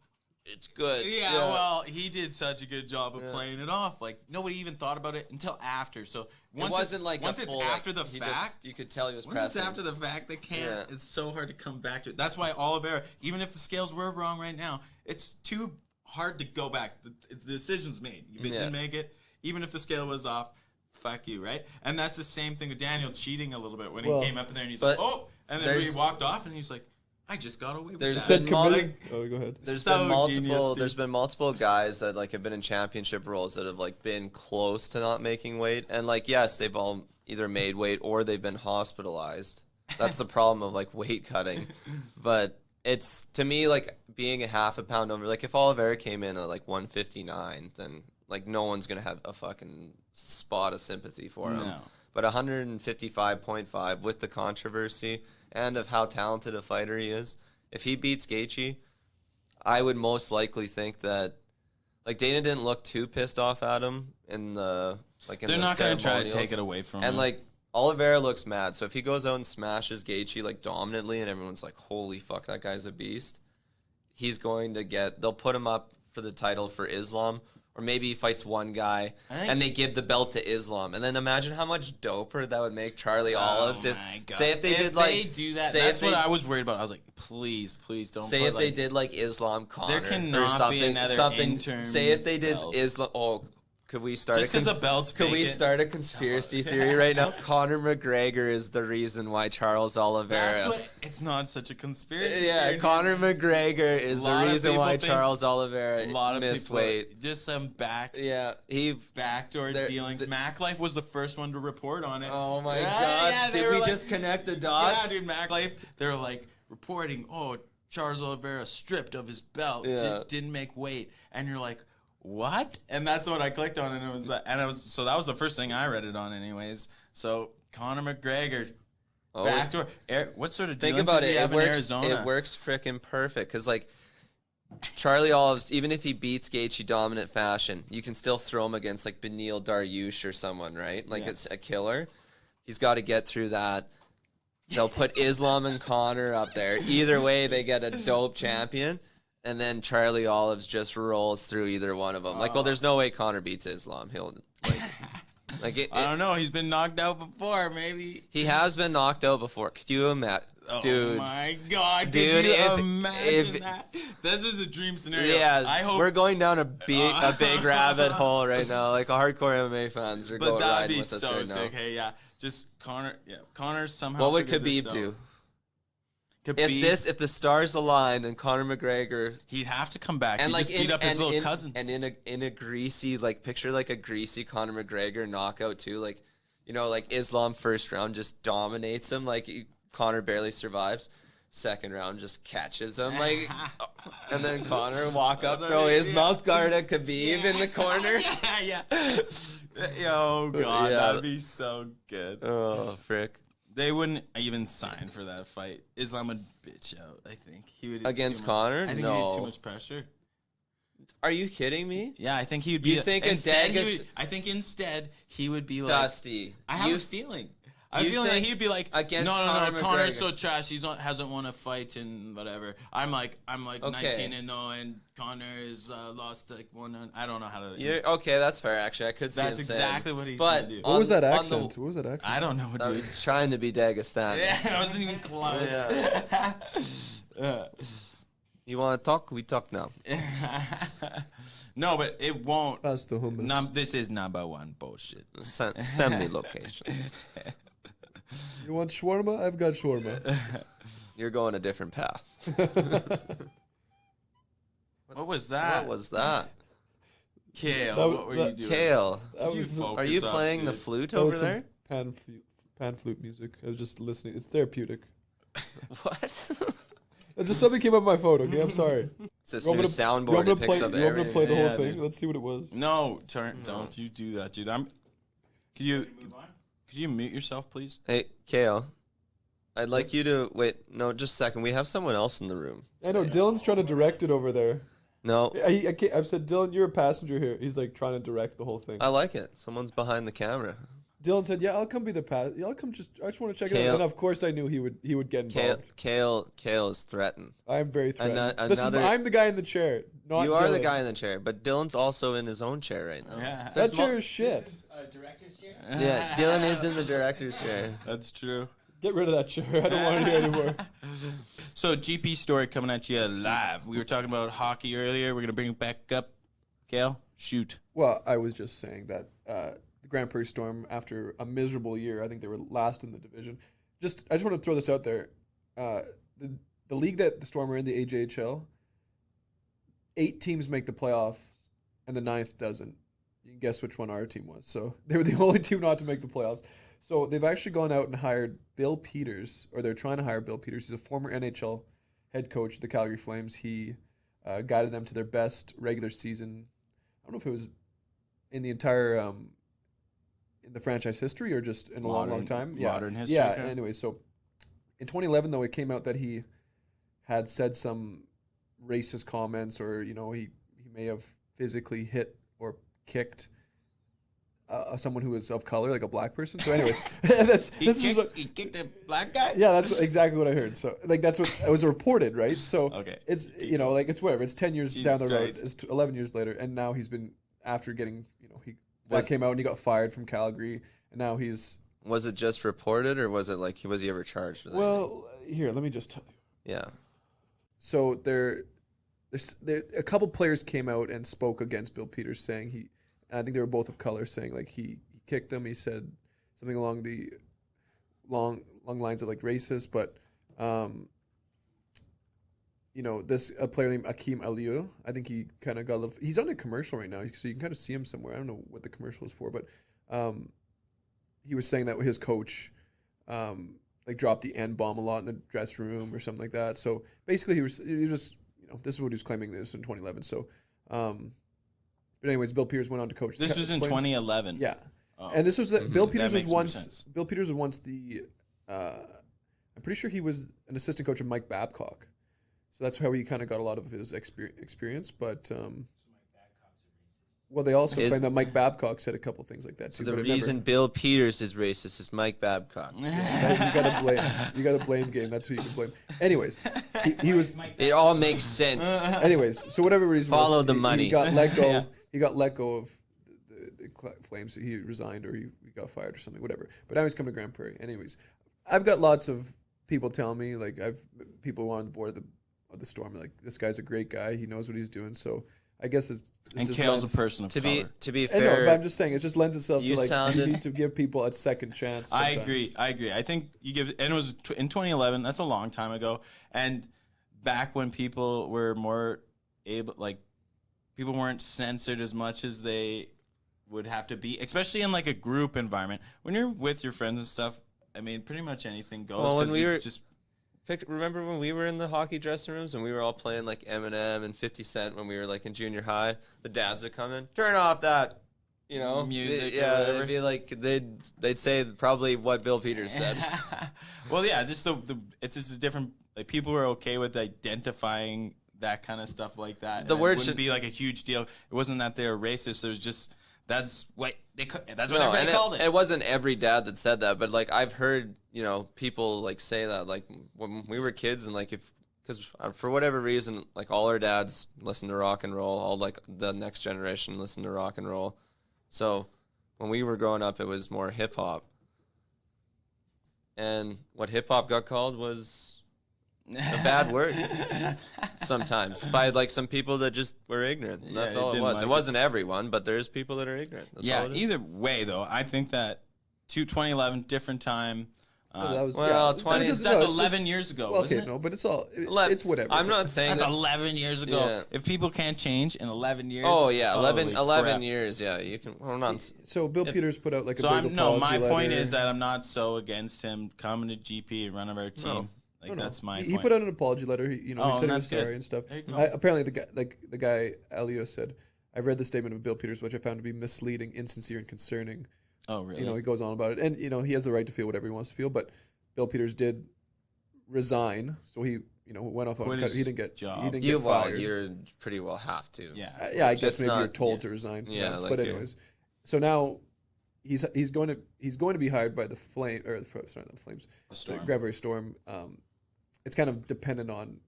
it's good. Yeah, well, he did such a good job of playing it off. Like, nobody even thought about it until after. So once it wasn't like once it's after the fact, you could tell he was once pressing. it's after the fact, they can't. Yeah. It's so hard to come back to it. That's why Oliveira, even if the scales were wrong right now, it's too hard to go back. The decision's made. You didn't make it. Even if the scale was off, fuck you, right? And that's the same thing with Daniel cheating a little bit when he came up in there and he's like, oh, and then he walked off and he's like, I just got away with that. Go ahead. There's been multiple guys that, like, have been in championship roles that have, like, been close to not making weight, and, like, yes, they've all either made weight or they've been hospitalized. That's the problem of, like, weight cutting. But it's, to me, like, being a half a pound over, like, if Oliveira came in at, like, 159, then, like, no one's gonna have a fucking spot of sympathy for him. No. But 155.5 with the controversy and of how talented a fighter he is, if he beats Gaethje, I would most likely think that, like, Dana didn't look too pissed off at him in the, like, in They're the not going to try to ceremonials. take it away from him. And, like, Oliveira looks mad. So if he goes out and smashes Gaethje, like, dominantly, and everyone's like, holy fuck, that guy's a beast, he's going to get. They'll put him up for the title for Islam, or maybe he fights one guy and they give the belt to Islam. And then imagine how much doper that would make Charlie Olives. My God. Say if they did they like do that, say that's if they, what I was worried about. I was like, please don't. Say put, if like, they did like Islam Connor there cannot or be something. another interim Say if they did belt. Islam. Oh, could we start? Just because the belt's Could we vacant. start a conspiracy theory right now? Conor McGregor is the reason why Charles Oliveira. That's what. It's not such a conspiracy. Yeah, theory, Conor McGregor is A the lot of reason people why think- Charles Oliveira A lot of missed people, weight. just some Yeah, he. backdoor There- dealings. MacLife was the first one to report on it. Oh my Yeah, God! yeah, they Did were we like- just connect the dots? Yeah, dude, MacLife. They were like reporting, oh, Charles Oliveira stripped of his belt, Yeah. didn't make weight, and you're like, what? And that's what I clicked on, and it was that, so that was the first thing I read it on, anyways. So Conor McGregor, Oh, backdoor. What sort of Think dealings about did it. he have It in works. Arizona? It works freaking perfect because like Charlie Olives, even if he beats Gaethje dominant fashion, you can still throw him against like Beneil Dariush or someone, right? Like Yeah. it's a killer. He's got to get through that. They'll put Islam and Connor up there. Either way, they get a dope champion. And then Charlie Olives just rolls through either one of them. Like, well, there's no way Connor beats Islam. He'll like I don't know. He's been knocked out before, maybe. he has been knocked out before. Could you imagine, Oh dude? my God, Dude, Could you if- imagine if- that? This is a dream scenario. Yeah, I hope. we're going down a big rabbit hole right now. Like hardcore MMA fans are but going that'd riding be with us so right sick. now. Hey, yeah, just Connor. Yeah, Connor somehow. What would figured this Khabib out. do Khabib, if the stars aligned and Conor McGregor he'd have to come back. and He like just beat up his little cousin. and in a greasy like picture like a greasy Conor McGregor knockout too, like like Islam first round just dominates him, like Conor barely survives. Second round just catches him, like, and then Conor walk up, throw his mouth guard at Khabib in the corner. yeah. Oh God, Yeah. that'd be so good. Oh frick! They wouldn't even sign for that fight. Islam would bitch out. I think he would Against too much- Conor? I think he'd No. get too much pressure. Are you kidding me, Yeah, I think he would be. You think a instead, Dagus- I think instead he would be like. Dusty? I have a feeling. I have a you feeling that think he'd be like, against no, Conor Connor's McGregor? so trash. Hasn't won a fight in whatever. I'm like Okay. 19-0, and Connor is lost like one. I don't know how to. Okay, that's fair. Actually, I could see That's him saying. exactly what he's But gonna do. What was that on the- accent? What was that accent? I don't know what I dude. was trying to be Dagestani. Yeah, I wasn't even close. You want to talk? We talk now. No, but it won't. That's the hummus. This is number one bullshit. Send me location. You want shawarma? I've got shawarma. You're going a different path. What was that? What was that? Kale? That- What were you that- doing? Kale, That Could you was focus are you up, playing the dude? flute that over was some there? pan flute music. I was just listening. It's therapeutic. What? It just something came up on my phone. Okay, I'm sorry. It's this You want new me to- you soundboard want me that to picks play? up You want me to play the whole Yeah, thing? dude. Let's see what it was. No, don't you do that, dude. Could you mute yourself, please? Hey, Kale. I'd like you to wait. No, just a second. We have someone else in the room. I know Dylan's trying to direct it over there. No, I've said, Dylan, you're a passenger here. He's like trying to direct the whole thing. I like it. Someone's behind the camera. Dylan said, "Yeah, I'll come be the pass. Yeah, I'll come. I just want to check it Kale- out." And of course, I knew he would get involved. Kale is threatened. I'm very threatened. another- I'm the guy in the chair, not You are the Dylan. guy in the chair, but Dylan's also in his own chair right now. Yeah. There's That chair is shit. Yeah, Dylan is in the director's chair. That's true. Get rid of that chair. I don't want it here anymore. So GP story coming at you live. We were talking about hockey earlier. We're gonna bring it back up. Kale, shoot. Well, I was just saying that the Grand Prairie Storm, after a miserable year, I think they were last in the division. I just want to throw this out there. The league that the Storm are in, the AJHL, 8 teams make the playoffs, and the 9th doesn't. You can guess which one our team was. So they were the only team not to make the playoffs. So they've actually gone out and hired Bill Peters, or they're trying to hire Bill Peters. He's a former NHL head coach of the Calgary Flames. He guided them to their best regular season. I don't know if it was in the entire in the franchise history or just in a long time. Yeah, modern history, Yeah. okay. Anyway, so in 2011, though, it came out that he had said some racist comments, or he may have physically hit or kicked someone who was of color, like a black person. So, anyways, He kicked a black guy. yeah, that's exactly what I heard. So, like, that's what it was reported, right? So, Okay. it's like it's whatever. It's 10 years down Jesus the road. Christ. It's 11 years later, and now he's been after getting that Was- came out and he got fired from Calgary, and now he's Was it just reported, or was it like was he ever charged with anything? well. Here, let me just tell you. Yeah. So there's a couple players came out and spoke against Bill Peters, saying I think they were both of color, saying like he kicked them. He said something along the long lines of like racist, but this a player named Akeem Aliou, I think he kind of got a little. He's on a commercial right now, so you can kind of see him somewhere. I don't know what the commercial is for, but he was saying that his coach like dropped the N-bomb a lot in the dressing room or something like that. So basically, he was just this is what he was claiming this in 2011. So, but anyways, Bill Peters went on to coach. This was in 2011. Yeah, Oh. and this was Bill Peters was makes more once sense. Bill Peters was once the I'm pretty sure he was an assistant coach of Mike Babcock. So that's how he kind of got a lot of his experience. But well, they also claim that Mike Babcock said a couple things like that too. So the but it reason Bill Peters is racist is Mike Babcock. you gotta blame game. That's who you can blame. Anyways, he was. It all makes sense. Anyways, so whatever reason, Follow the money. He got let go. Yeah. He got let go of the Flames. He resigned or he got fired or something. Whatever. But now he's coming to Grande Prairie. Anyways, I've got lots of people telling me like people who are on the board of the Storm like this guy's a great guy. He knows what he's doing. So I guess it's And just Kale's lends- a person of To color. be I know, fair, but I'm just saying it just lends itself You to like sounded- you need to give people a second chance. I sometimes. agree. I think you give, and it was in 2011. That's a long time ago. And back when people were more able, like people weren't censored as much as they would have to be, especially in like a group environment. When you're with your friends and stuff, I mean, pretty much anything goes. Well, when 'cause we you were- just remember when we were in the hockey dressing rooms and we were all playing like Eminem and 50 Cent when we were like in junior high? The dads would come in, turn off that, Music or Yeah, whatever. they'd be like they'd say probably what Bill Peters said. well, yeah, just the it's just a different. Like people were okay with identifying that kind of stuff like that. The and word it wouldn't should- be like a huge deal. It wasn't that they were racist. It was just that's what that's what No, everybody and called it. it wasn't every dad that said that, but like I've heard people like say that like when we were kids and like because for whatever reason like all our dads listen to rock and roll, all like the next generation listen to rock and roll. So when we were growing up, it was more hip hop, and what hip hop got called was a bad word sometimes by like some people that just were ignorant. And that's Yeah, all it didn't was. like It it. wasn't everyone, but there's people that are ignorant. That's Yeah, all it is. either way though, I think that 2011 different time. That was, Well, yeah, 20 this is- That's no, it's 11 years ago. Well, wasn't okay, it? no, but it's all Let- it's whatever. I'm not saying That's that. 11 years ago. Yeah. If people can't change in 11 years. Oh yeah, 11 holy crap. years. Yeah, you can. Hold on. So Bill Peters put out like a So big apology my point letter. is that I'm not so against him coming to GP and running our team. No. Like No. that's my He point. put out an apology letter. He Oh, said he that's was good. sorry and stuff. There you go. Apparently, the guy Elio said, "I read the statement of Bill Peters, which I found to be misleading, insincere, and concerning." Oh really? He goes on about it, and he has the right to feel whatever he wants to feel. But Bill Peters did resign, so he went off on Quit cut. He his didn't get job. He didn't You get well, fired. you're pretty well have to. Yeah. Yeah, I guess That's maybe you're not- told to resign. Yeah, yes, like but you- anyways, so now he's going to be hired by the Flame or sorry, not the Flames, The Storm. the Grande Prairie Storm. It's kind of dependent on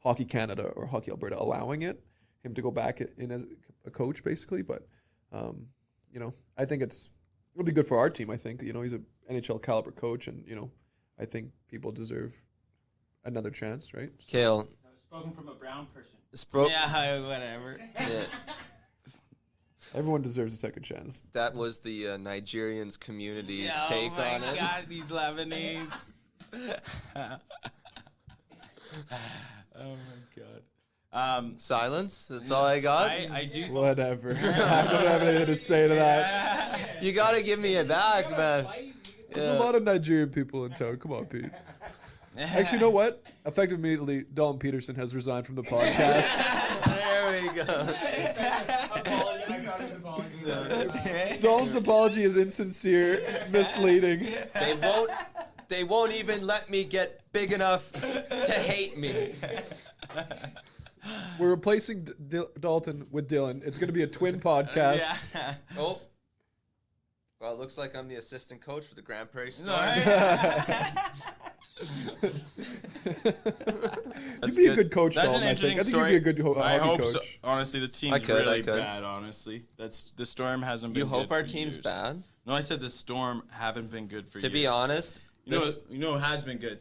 Hockey Canada or Hockey Alberta allowing him to go back in as a coach, basically. But I think it'll be good for our team. I think he's a NHL caliber coach, and I think people deserve another chance, right? Kale Spoken from a brown person. spoke. Yeah, whatever. Yeah, Everyone deserves a second chance. that was the Nigerians community's Oh take my on it. God, these Lebanese. Oh my God. Silence. That's all I got. I do. Whatever. I don't have anything to say to that. You gotta give me it back, man. There's a lot of Nigerian people in town. Come on, Pete. Actually, you know what? Effective immediately, Dalton Peterson has resigned from the podcast. There we go. Dalton's apology is insincere, misleading. They won't even let me get big enough to hate me. We're replacing Dalton with Dylan. It's going to be a twin podcast. Yeah. Oh, Well, it looks like I'm the assistant coach for the Grande Prairie Storm. You'd be a good coach, That's Dalton, an interesting I think story. you'd be a good I hockey hope coach. so. Honestly, the team's I could. really bad, honestly. The Storm hasn't been You good hope our for team's years. bad? No, I said the Storm haven't been good for To years. be honest, You know what has been good?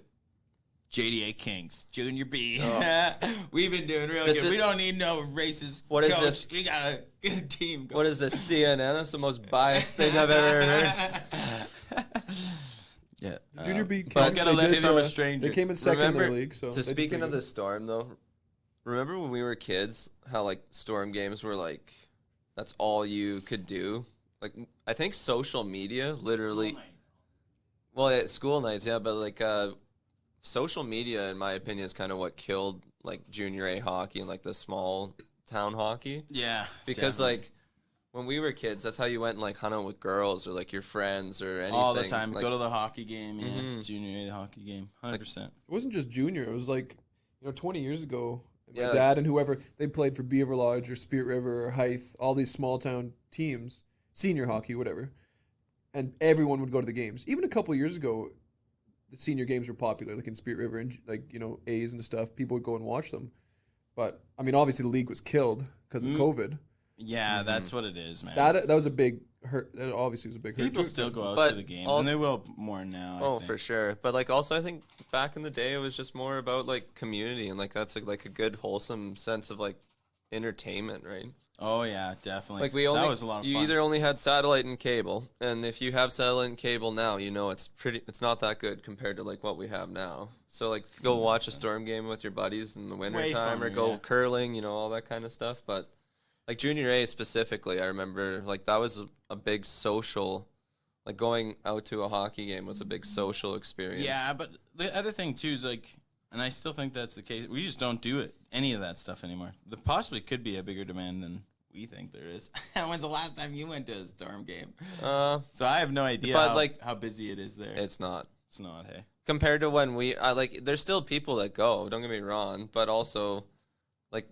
JDA Kings, Junior B. Oh. We've been doing real This good. is- We don't need no racist What is coach. this? We got a good team going. what is this, CNN? That's the most biased thing I've ever heard. Yeah. Junior B. but Kings, get a they list did, from a stranger. They came in second in Remember, their league. So to they did speaking pretty of good. the Storm, though, remember when we were kids, how like Storm games were like, that's all you could do? Like, I think social media literally, well, yeah, school nights, yeah, but like social media, in my opinion, is kind of what killed like junior A hockey and like the small town hockey. Yeah. Because definitely. like when we were kids, that's how you went and like hung out with girls or like your friends or anything. all the time, Like, go to the hockey game, yeah. Mhm. Junior A hockey game, 100%. It wasn't just junior. It was like, 20 years ago, my Yeah, like- dad and whoever, they played for Beaver Lodge or Spirit River or Hythe, all these small town teams, senior hockey, whatever. And everyone would go to the games. Even a couple years ago, the senior games were popular, like in Spirit River and like, A's and stuff. People would go and watch them. But, I mean, obviously the league was killed because of COVID. Yeah, that's what it is, man. That was a big hurt. That obviously was a big hurt. People to it. still go out But to the games, also- and they will more now. I Oh, think. for sure. But like also I think back in the day it was just more about like community and like that's like a good wholesome sense of like entertainment, right? Oh yeah, definitely. Like we only that was a lot of you fun. either only had satellite and cable, and if you have satellite and cable now, it's not that good compared to like what we have now. So like go watch a Storm game with your buddies in the winter Way time or funner, go yeah. curling, all that kind of stuff. But like junior A specifically, I remember like that was a big social, like going out to a hockey game was a big social experience. Yeah, but the other thing too is like, and I still think that's the case. We just don't do any of that stuff anymore. There possibly could be a bigger demand than we think there is. When's the last time you went to a Storm game? So I have no idea. But, how busy it is there. it's not. It's not. Hey. Compared to when there's still people that go, don't get me wrong, but also like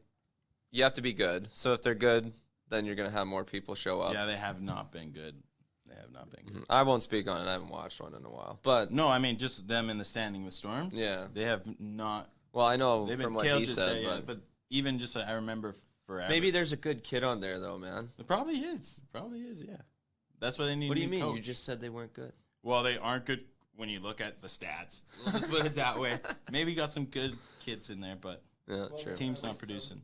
you have to be good. So if they're good, then you're going to have more people show up. Yeah, they have not been good. They have not been good. I won't speak on it. I haven't watched one in a while. But No, I mean just them in the standing with Storm. yeah. They have not. Well, I know They've from been what killed he to said, say, yeah, but even just I remember forever. maybe there's a good kid on there though, man. It probably is. Probably is. Yeah. That's why they need. What do a you new mean? You coach. just said they weren't good. Well, they aren't good when you look at the stats. We'll just put it that way. Maybe got some good kids in there, but Yeah, true. team's not producing.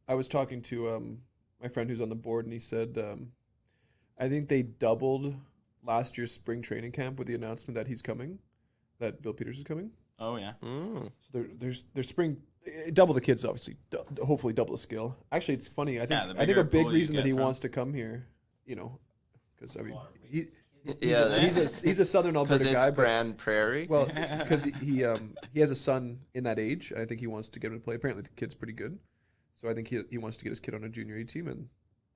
I was talking to my friend who's on the board, and he said, I think they doubled last year's spring training camp with the announcement that he's coming, that Bill Peters is coming. Oh yeah. Mm. So there's spring, double the kids, obviously, hopefully double the skill. Actually, it's funny. I Yeah, the think bigger a big pool you reason that get he from. wants to come here, because I mean, Yeah, he's a Southern because Alberta it's guy, but Grande Prairie. well, because he has a son in that age, and I think he wants to get him to play. Apparently, the kid's pretty good, so I think he wants to get his kid on a junior A team, and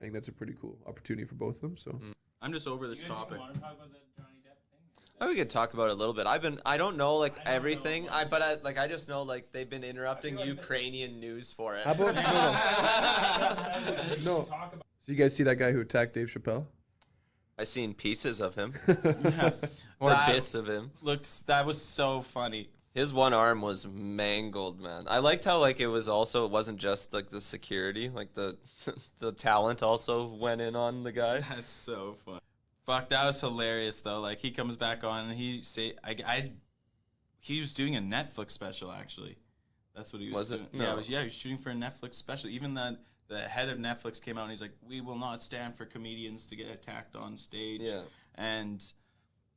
I think that's a pretty cool opportunity for both of them. So I'm just over this topic. Oh, we could talk about it a little bit. I don't know like everything. I just know like they've been interrupting Ukrainian news for it. how about no? So you guys see that guy who attacked Dave Chappelle? I seen pieces of him That- or bits of him. That was so funny. His one arm was mangled, man. I liked how like it wasn't just like the security, like the the talent also went in on the guy. That's so fun. Fuck, that was hilarious though. Like he comes back on and he was doing a Netflix special actually. That's what he was, Was it? doing. No. Yeah, he was shooting for a Netflix special. Even the head of Netflix came out and he's like, "We will not stand for comedians to get attacked on stage." Yeah. And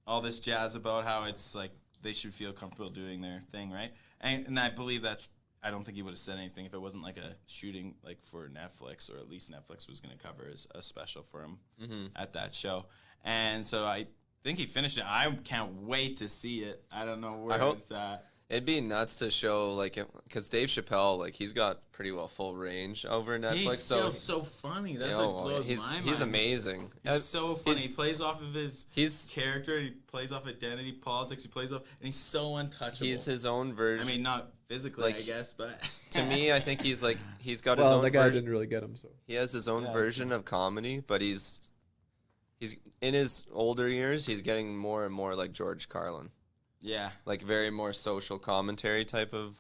all this jazz about how it's like they should feel comfortable doing their thing, right? And I believe I don't think he would have said anything if it wasn't like a shooting like for Netflix, or at least Netflix was going to cover a special for him at that show. And so I think he finished it. I can't wait to see it. I don't know where I hope- it's at. It'd be nuts to show like because Dave Chappelle like he's got pretty well full range over Netflix. He's still so funny. That's what blows he's my mind. he's amazing. He's so funny. It's- He plays off of his He's character. He plays off identity, politics. He plays off, and he's so untouchable. he's his own I version. mean, not physically, Like, I guess, but to me, I think he's like he's got his Well, own the guy version. didn't really get him. So He has his own Yeah, version of comedy, but he's he's in his older years, he's getting more and more like George Carlin. Yeah, Like very more social commentary type of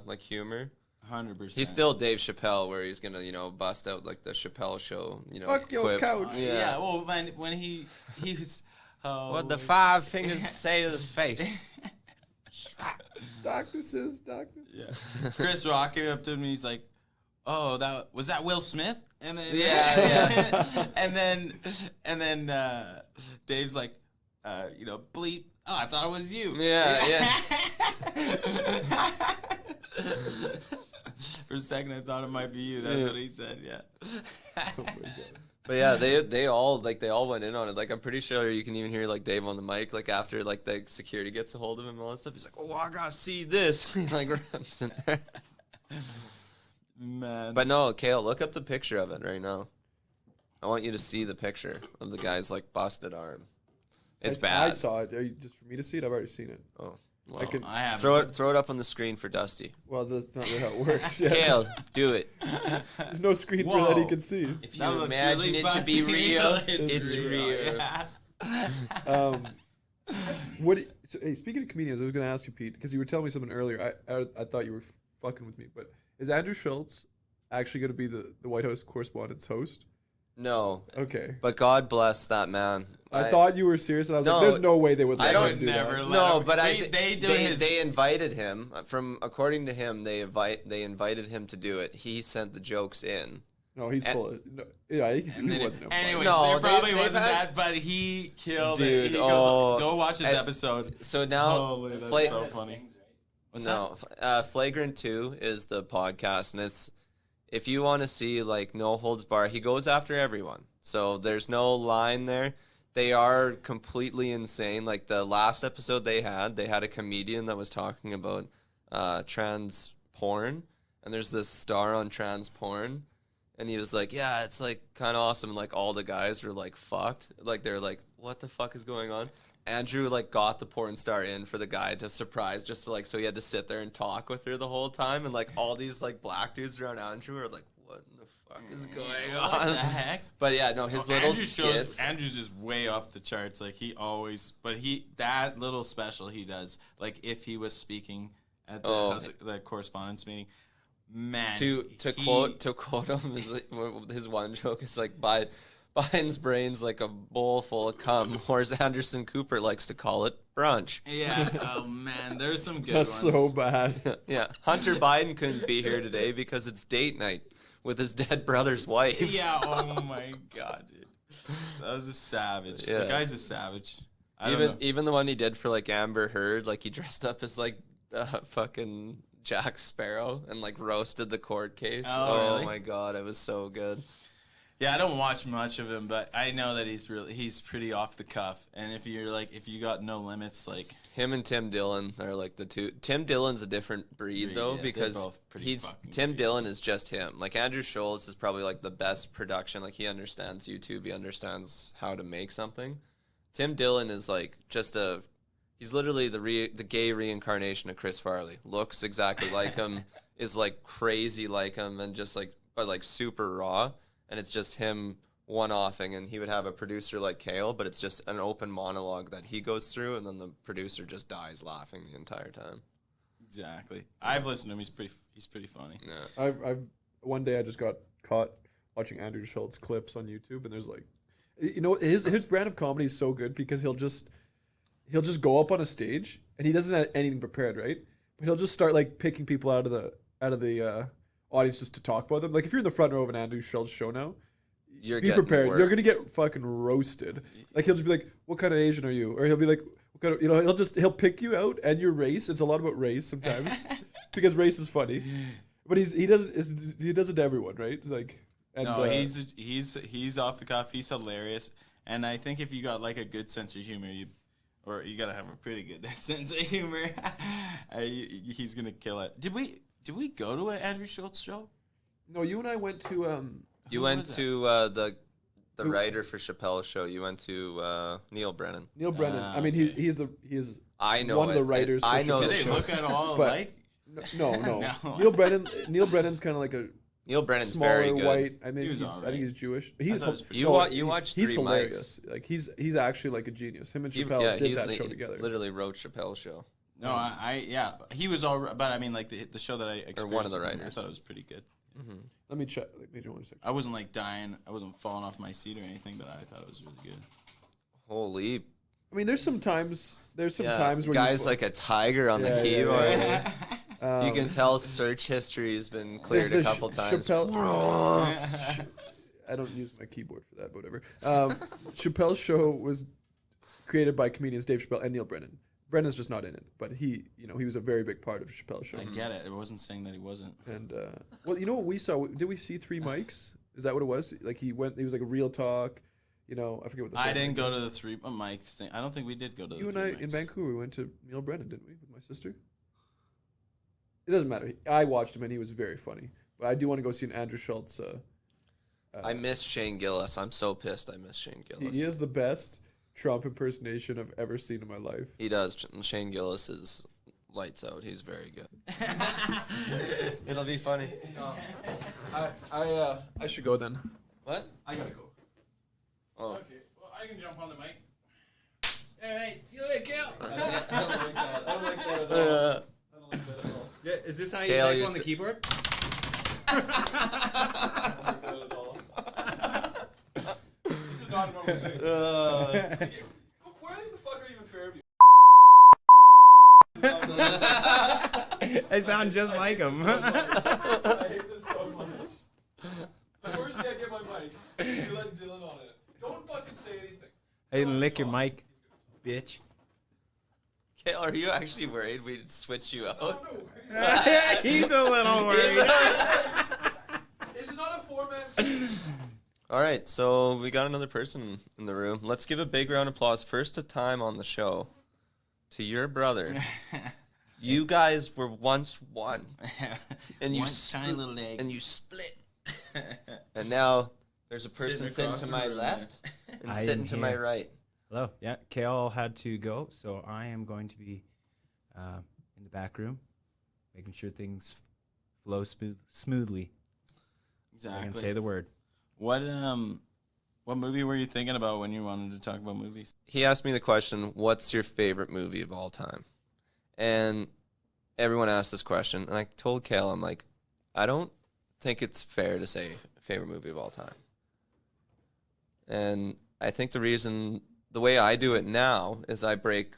like humor. 100%. He's still Dave Chappelle, where he's gonna bust out like the Chappelle show. Fuck your quips. couch. Yeah. Well, when he was. What the 5 fingers say to the face? Darkness is darkness. Yeah. Chris Rock came up to him and he's like, "Oh, that was Will Smith?" And then and then Dave's like, bleep. Oh, I thought it was you. Yeah. For a second, I thought it might be you. That's what he said. Yeah. Oh my God. But yeah, they all went in on it. Like I'm pretty sure you can even hear like Dave on the mic, like after like the security gets a hold of him and all that stuff. He's like, "Oh, I gotta see this." He like runs in there. Man. But no, Kale, look up the picture of it right now. I want you to see the picture of the guy's like busted arm. It's bad. I saw it. Are you, just for me to see it? I've already seen it. Oh, well, can- I have throw it up on the screen for Dusty. Well, that's not really how it works. Yeah. Kale, do it. There's no screen for that he can see. If That you looks imagine really it to be busted. real, It's it's real. Yeah. Hey, speaking of comedians, I was going to ask you, Pete, because you were telling me something earlier. I thought you were fucking with me, but is Andrew Schultz actually going to be the White House Correspondents' host? No, Okay. but God bless that man. I thought you were serious, and I was No, like, "There's no way they would let I don't him do never that." let No, him- but they invited him. According to him, they invited him to do it. He sent the jokes in. No, he's full of. No, yeah, he wasn't. invited. Anyways, No, there probably they've wasn't had- that, but he killed Dude, it. He oh, go watch his and- episode. So now, Holy, that's Fla- so funny. What's Flagrant 2 is the podcast, and it's if you want to see like no holds bar, he goes after everyone. So there's no line there. They are completely insane. Like the last episode they had a comedian that was talking about trans porn, and there's this star on trans porn, and he was like, "Yeah, it's like kind of awesome." And, like all the guys were like fucked. Like they're like, "What the fuck is going on?" Andrew like got the porn star in for the guy to surprise, just to like, so he had to sit there and talk with her the whole time, and like all these like black dudes around Andrew are like, "What in the fuck is going What on?" the heck? But yeah, no, his little skits. Andrew's just way off the charts. Like he always, that little special he does. Like if he was speaking at the correspondence meeting, man. To quote him, his one joke is like, Biden's brain's like a bowl full of cum, or as Anderson Cooper likes to call it, brunch. Yeah. Oh man, there's some good That's ones. so bad. Yeah, Hunter Biden couldn't be here today because it's date night with his dead brother's wife. Yeah. Oh my god, dude. That was a savage. Yeah. The guy's a savage. I don't know. Even the one he did for like Amber Heard, like he dressed up as like fucking Jack Sparrow and like roasted the court case. Oh, really? My god, it was so good. Yeah, I don't watch much of him, but I know that he's pretty off the cuff. And if you got no limits, like Him and Tim Dillon are like the two. Tim Dillon's a different breed though, yeah, they're because both pretty fucking Tim great. Dillon is just him. Like Andrew Schultz is probably like the best production. Like he understands YouTube, he understands how to make something. Tim Dillon is like he's literally the gay reincarnation of Chris Farley. Looks exactly like him, is like crazy like him, and just like but like super raw. And it's just him one-offing, and he would have a producer like Kale, but it's just an open monologue that he goes through, and then the producer just dies laughing the entire time. exactly. I've listened to him. He's pretty funny. Yeah. I've one day I just got caught watching Andrew Schultz clips on YouTube, and there's like, his brand of comedy is so good because he'll just go up on a stage and he doesn't have anything prepared, right? But he'll just start like picking people out of the audience just to talk about them. Like if you're in the front row of an Andrew Schultz show now, You're be getting prepared. worked. You're gonna get fucking roasted. Like he'll just be like, "What kind of Asian are you?" Or he'll be like, "What kind of?" He'll pick you out and your race. It's a lot about race sometimes because race is funny. But he does it to everyone, right? It's like he's off the cuff. He's hilarious. And I think if you got like a good sense of humor, you gotta have a pretty good sense of humor. He's gonna kill it. Did we go to an Andrew Schultz show? No, you and I went to You Who went was to the writer for Chappelle's show. You went to Neil Brennan. Neil Brennan. I mean, okay. he is I know one of it. the writers. I for know Do the they show. look at all But- alike? No. No. Neil Brennan's kind of like a Neil Brennan's smaller, very good. white. I He mean, was I alright. think he's Jewish. I He's thought it was pretty You no, wa- he- you watched he's Three hilarious. Like he's actually like a genius. Him and Chappelle did that show together. Literally wrote Chappelle's show. No, I he was all right, but I mean like the show that I experienced one of the with him, I writers. thought it was pretty good. Let me check. Like, maybe 1 second. I wasn't like dying. I wasn't falling off my seat or anything, but I thought it was really good. Holy. I mean, there's some times. There's Yeah, times where guys like a tiger on the Yeah, keyboard. yeah, You can tell search history has been cleared a couple times. I don't use my keyboard for that, but whatever. Chappelle's show was created by comedians Dave Chappelle and Neil Brennan. Brennan's just not in it, but he was a very big part of Chappelle's show. I get it. I wasn't saying that he wasn't. And well, you know what we saw? Did we see Three Mics? Is that what it was? Like he was like a real talk. You know, I forget what the. I film didn't was. go to the three mics thing. I don't think we did go to the You and three I mics. in Vancouver, we went to Neil Brennan, didn't we, with my sister? It doesn't matter. I watched him and he was very funny. But I do want to go see an Andrew Schultz. I miss Shane Gillis. I'm so pissed I miss Shane Gillis. He is the best Trump impersonation I've ever seen in my life. He does. Shane Gillis is lights out. He's very good. It'll be funny. I should go then. What? I gotta go. Oh. Okay, well, I can jump on the mic. All right, see you later, Cal. I don't like that. I don't like that at all. I don't like that at all. Yeah, is this how you Kale type used on the to- keyboard? I don't like that at all. This is not a normal thing. Where the fuck are you in Fairview? I sound just like him. I hate this so much. First day I get my mic, you let Dylan on it. Don't fucking say anything. Hey, lick your mic, bitch. Kale, are you actually worried we'd switch you out? No. He's a little worried. This is not a format. All right, so we got another person in the room. Let's give a big round of applause. First time on the show to your brother. You guys were once one, and you One tiny little egg. and you split, and now there's a person Sitting sitting across to the my room left and I sitting am to my here. right. Hello. Yeah, Kale had to go, so I am going to be in the back room, making sure things flow smoothly. I can say the word. What movie were you thinking about when you wanted to talk about movies? He asked me the question, "What's your favorite movie of all time?" And everyone asked this question, and I told Kale, I'm like, I don't think it's fair to say favorite movie of all time. And I think the way I do it now is I break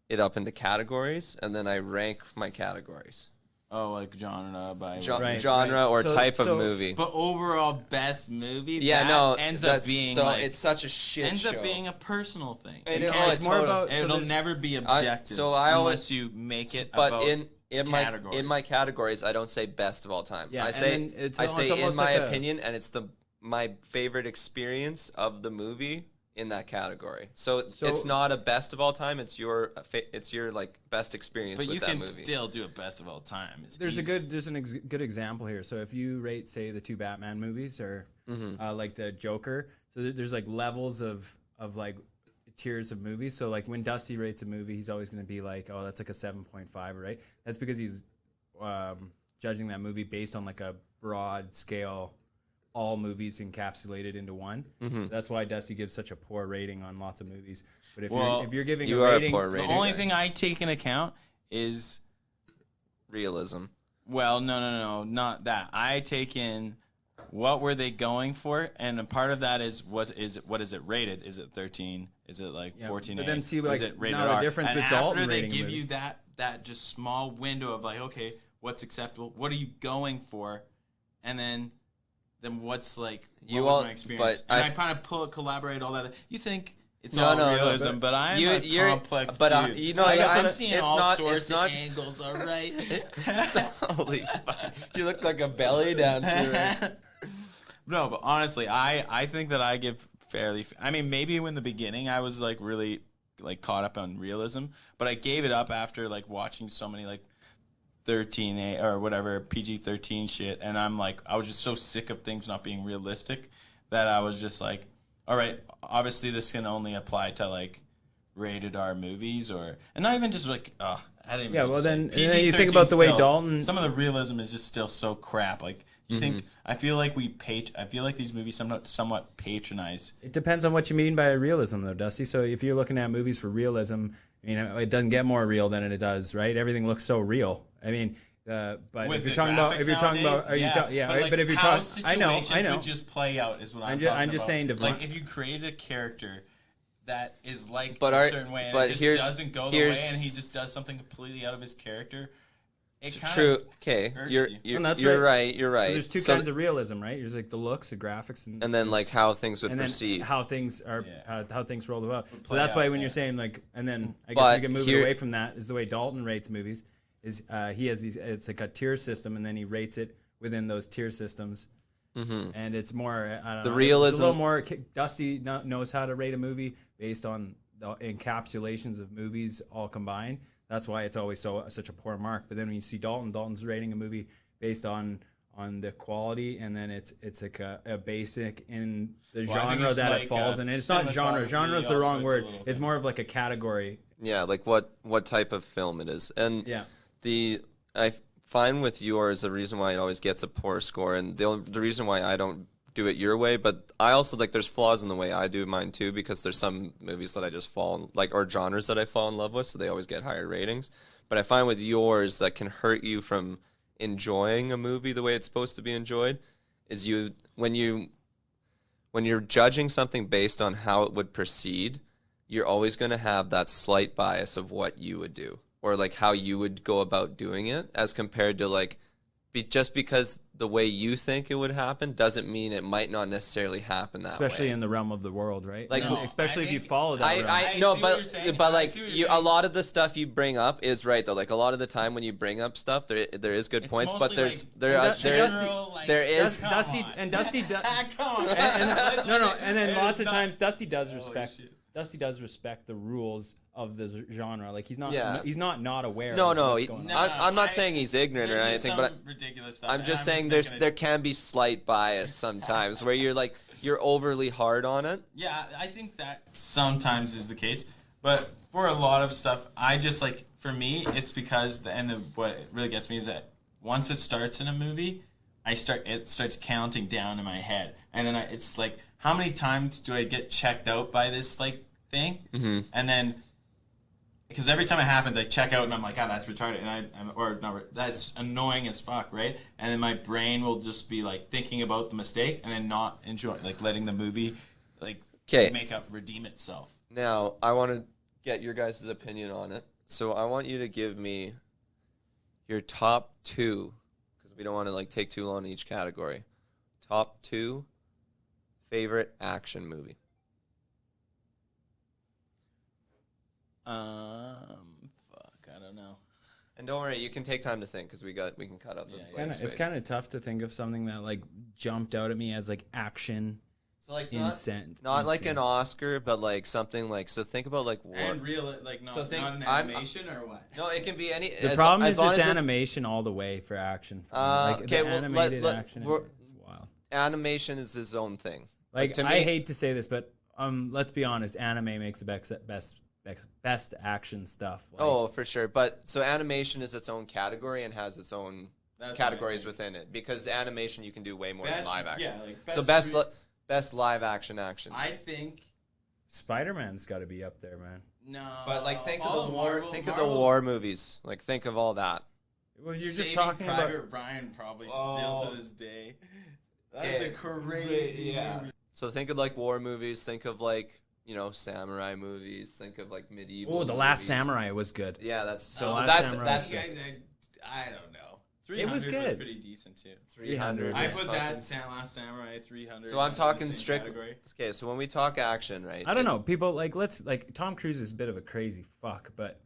it up into categories, and then I rank my categories. Oh, like genre by Right, Genre or So- type of so- movie. But overall, best movie. Yeah, that no, ends up that's being so like it's such a shit ends show. up being a personal thing. I You know, can't- it's more about- so it'll there's- never be objective so I always- unless you make it but about in categories. my categories, I don't say best of all time. Yeah, I and say then it's I al- say it's in almost my like a- opinion, and it's my favorite experience of the movie in that category. So it's not a best of all time. It's your like best experience but with you that can movie. still do a best of all time. It's There's easy. a good example here. So if you rate, say, the two Batman movies or like the Joker, so there's like levels of like tiers of movies. So like when Dusty rates a movie, he's always going to be like, oh, that's like a 7.5, right? That's because he's judging that movie based on like a broad scale, all movies encapsulated into one. That's why Dusty gives such a poor rating on lots of movies. But if you're giving you a are a rating, poor The rating. only guy. thing I take into account is Realism. well, no, not that. I take in what were they going for, and a part of that is what is it rated? Is it 13? Is it like Yeah, 14? but then see, is like, it rated now the R? difference and with after Dalton they rating a give movie. you that just small window of like, okay, what's acceptable? What are you going for? And then what's like what was my experience? but And I I've- kind of collaborate all that. You think it's No, all no, no, realism, but I'm you're- complex but, too. you know, I'm I- seeing it's all not- sorts it's not- of angles. All right. Holy fuck. You look like a belly dancer. No, but honestly, I think that I give fairly. I mean, maybe in the beginning I was like really like caught up on realism, but I gave it up after like watching so many like 13 or whatever PG-13 shit, and I'm like I was just so sick of things not being realistic that I was just like, all right, obviously this can only apply to like rated R movies or and not even just like I didn't. Yeah, mean to well say then PG-13 you think about the way still, Dalton. Some of the realism is just still so crap. Like You think? I feel like I feel like these movies somewhat patronize. It depends on what you mean by realism, though, Dusty. So if you're looking at movies for realism, it doesn't get more real than it does, right? Everything looks so real. I mean, but if you're talking about, but if you're talking, I know, would just play out is what I'm just saying to like if you created a character that is like But a certain way, and but it just here's- doesn't go the way, here's- and he just does something completely out of his character. It kind True. of Okay. hurts You're you. you're, And that's you're right. right. You're right. So there's two kinds of realism, right? There's like the looks, the graphics, and then like how things would and then proceed. how things are, how things roll about. So play that's why out, when yeah. you're saying like, and then I guess But we can move it here- away from that is the way Dalton rates movies. Is he has these? It's like a tier system, and then he rates it within those tier systems. And it's more I don't The know, realism- It's a little more. Dusty knows how to rate a movie based on the encapsulations of movies all combined. That's why it's always such a poor mark. But then when you see Dalton's rating a movie based on the quality, and then it's like a basic in the Well, I think genre it's that like, it falls in. And it's not genre. cinematography, Genre is the all wrong sorts of word. little It's things. more of like a category. Yeah, like what type of film it is, and Yeah. I find with yours the reason why it always gets a poor score, and the reason why I don't do it your way, but I also like there's flaws in the way I do mine too, because there's some movies that I just or genres that I fall in love with, so they always get higher ratings. But I find with yours that can hurt you from enjoying a movie the way it's supposed to be enjoyed is when you're judging something based on how it would proceed, you're always going to have that slight bias of what you would do or like how you would go about doing it, as compared to like just because the way you think it would happen doesn't mean it might not necessarily happen that Especially way. in the realm of the world, right? Like, No, especially I if you think- follow that realm. I I no, see what you're saying. but I like see what you're you, a saying. lot of the stuff you bring up is right though. Like a lot of the time when you bring up stuff, there is good It's points, but mostly there's like there is general, like, there is come Dusty on. and Dusty does. Come on. And then It lots is of not- times Dusty does Holy respect. shit. Dusty does respect the rules of the genre. Like he's not. Yeah. He's not aware. no of no. what's going on. I'm not saying he's ignorant or There's anything, some but ridiculous stuff. I'm and just saying there can be slight bias sometimes where you're overly hard on it. Yeah, I think that sometimes is the case, but for a lot of stuff, I just like for me, it's because what really gets me is that once it starts in a movie, it starts counting down in my head, and then it's like, how many times do I get checked out by this like thing, and then. Because every time it happens, I check out and I'm like, that's retarded, and that's annoying as fuck, right? And then my brain will just be like thinking about the mistake and then not enjoy, like letting the movie, like 'Kay. redeem itself. Now, I want to get your guys' opinion on it. So I want you to give me your top 2, because we don't want to like take too long in each category. Top 2 favorite action movie. Fuck, I don't know. And don't worry, you can take time to think, because we can cut out the Yeah, It's kind of tough to think of something that like jumped out at me as like action. So like Not like an Oscar, but like something like, so think about like war. And real, like not, So think- not an I'm- animation or what? No, it can be any. The problem is long it's as animation all the way for action. For me. okay, the well, animated let- action is we're- wild. Animation is its own thing. Like to I me- hate to say this, but let's be honest, anime makes the best action stuff. Like, Oh, for sure. But so animation is its own category and has its own That's what I categories think. within it, because animation you can do way more than live action. Yeah, like So best live action. I think Spider-Man's got to be up there, man. no. But like think all of the war. Marvel- Think of the Marvel's- war movies. Like think of all that. Well, you're just Saving talking Private about. Ryan probably still to this day. That's Okay. a crazy movie. So think of like war movies. Think of like samurai movies. Think of like medieval. Oh, The Last movies. Samurai was good. Yeah, that's so. Last That's Samurai that's was You guys, I don't know. It was 300 good. pretty decent too. 300 I is put fucking- that Last Samurai 300. So I'm in the talking same strict. category. Okay, so when we talk action, right? I don't it's- know. People like Tom Cruise is a bit of a crazy fuck, but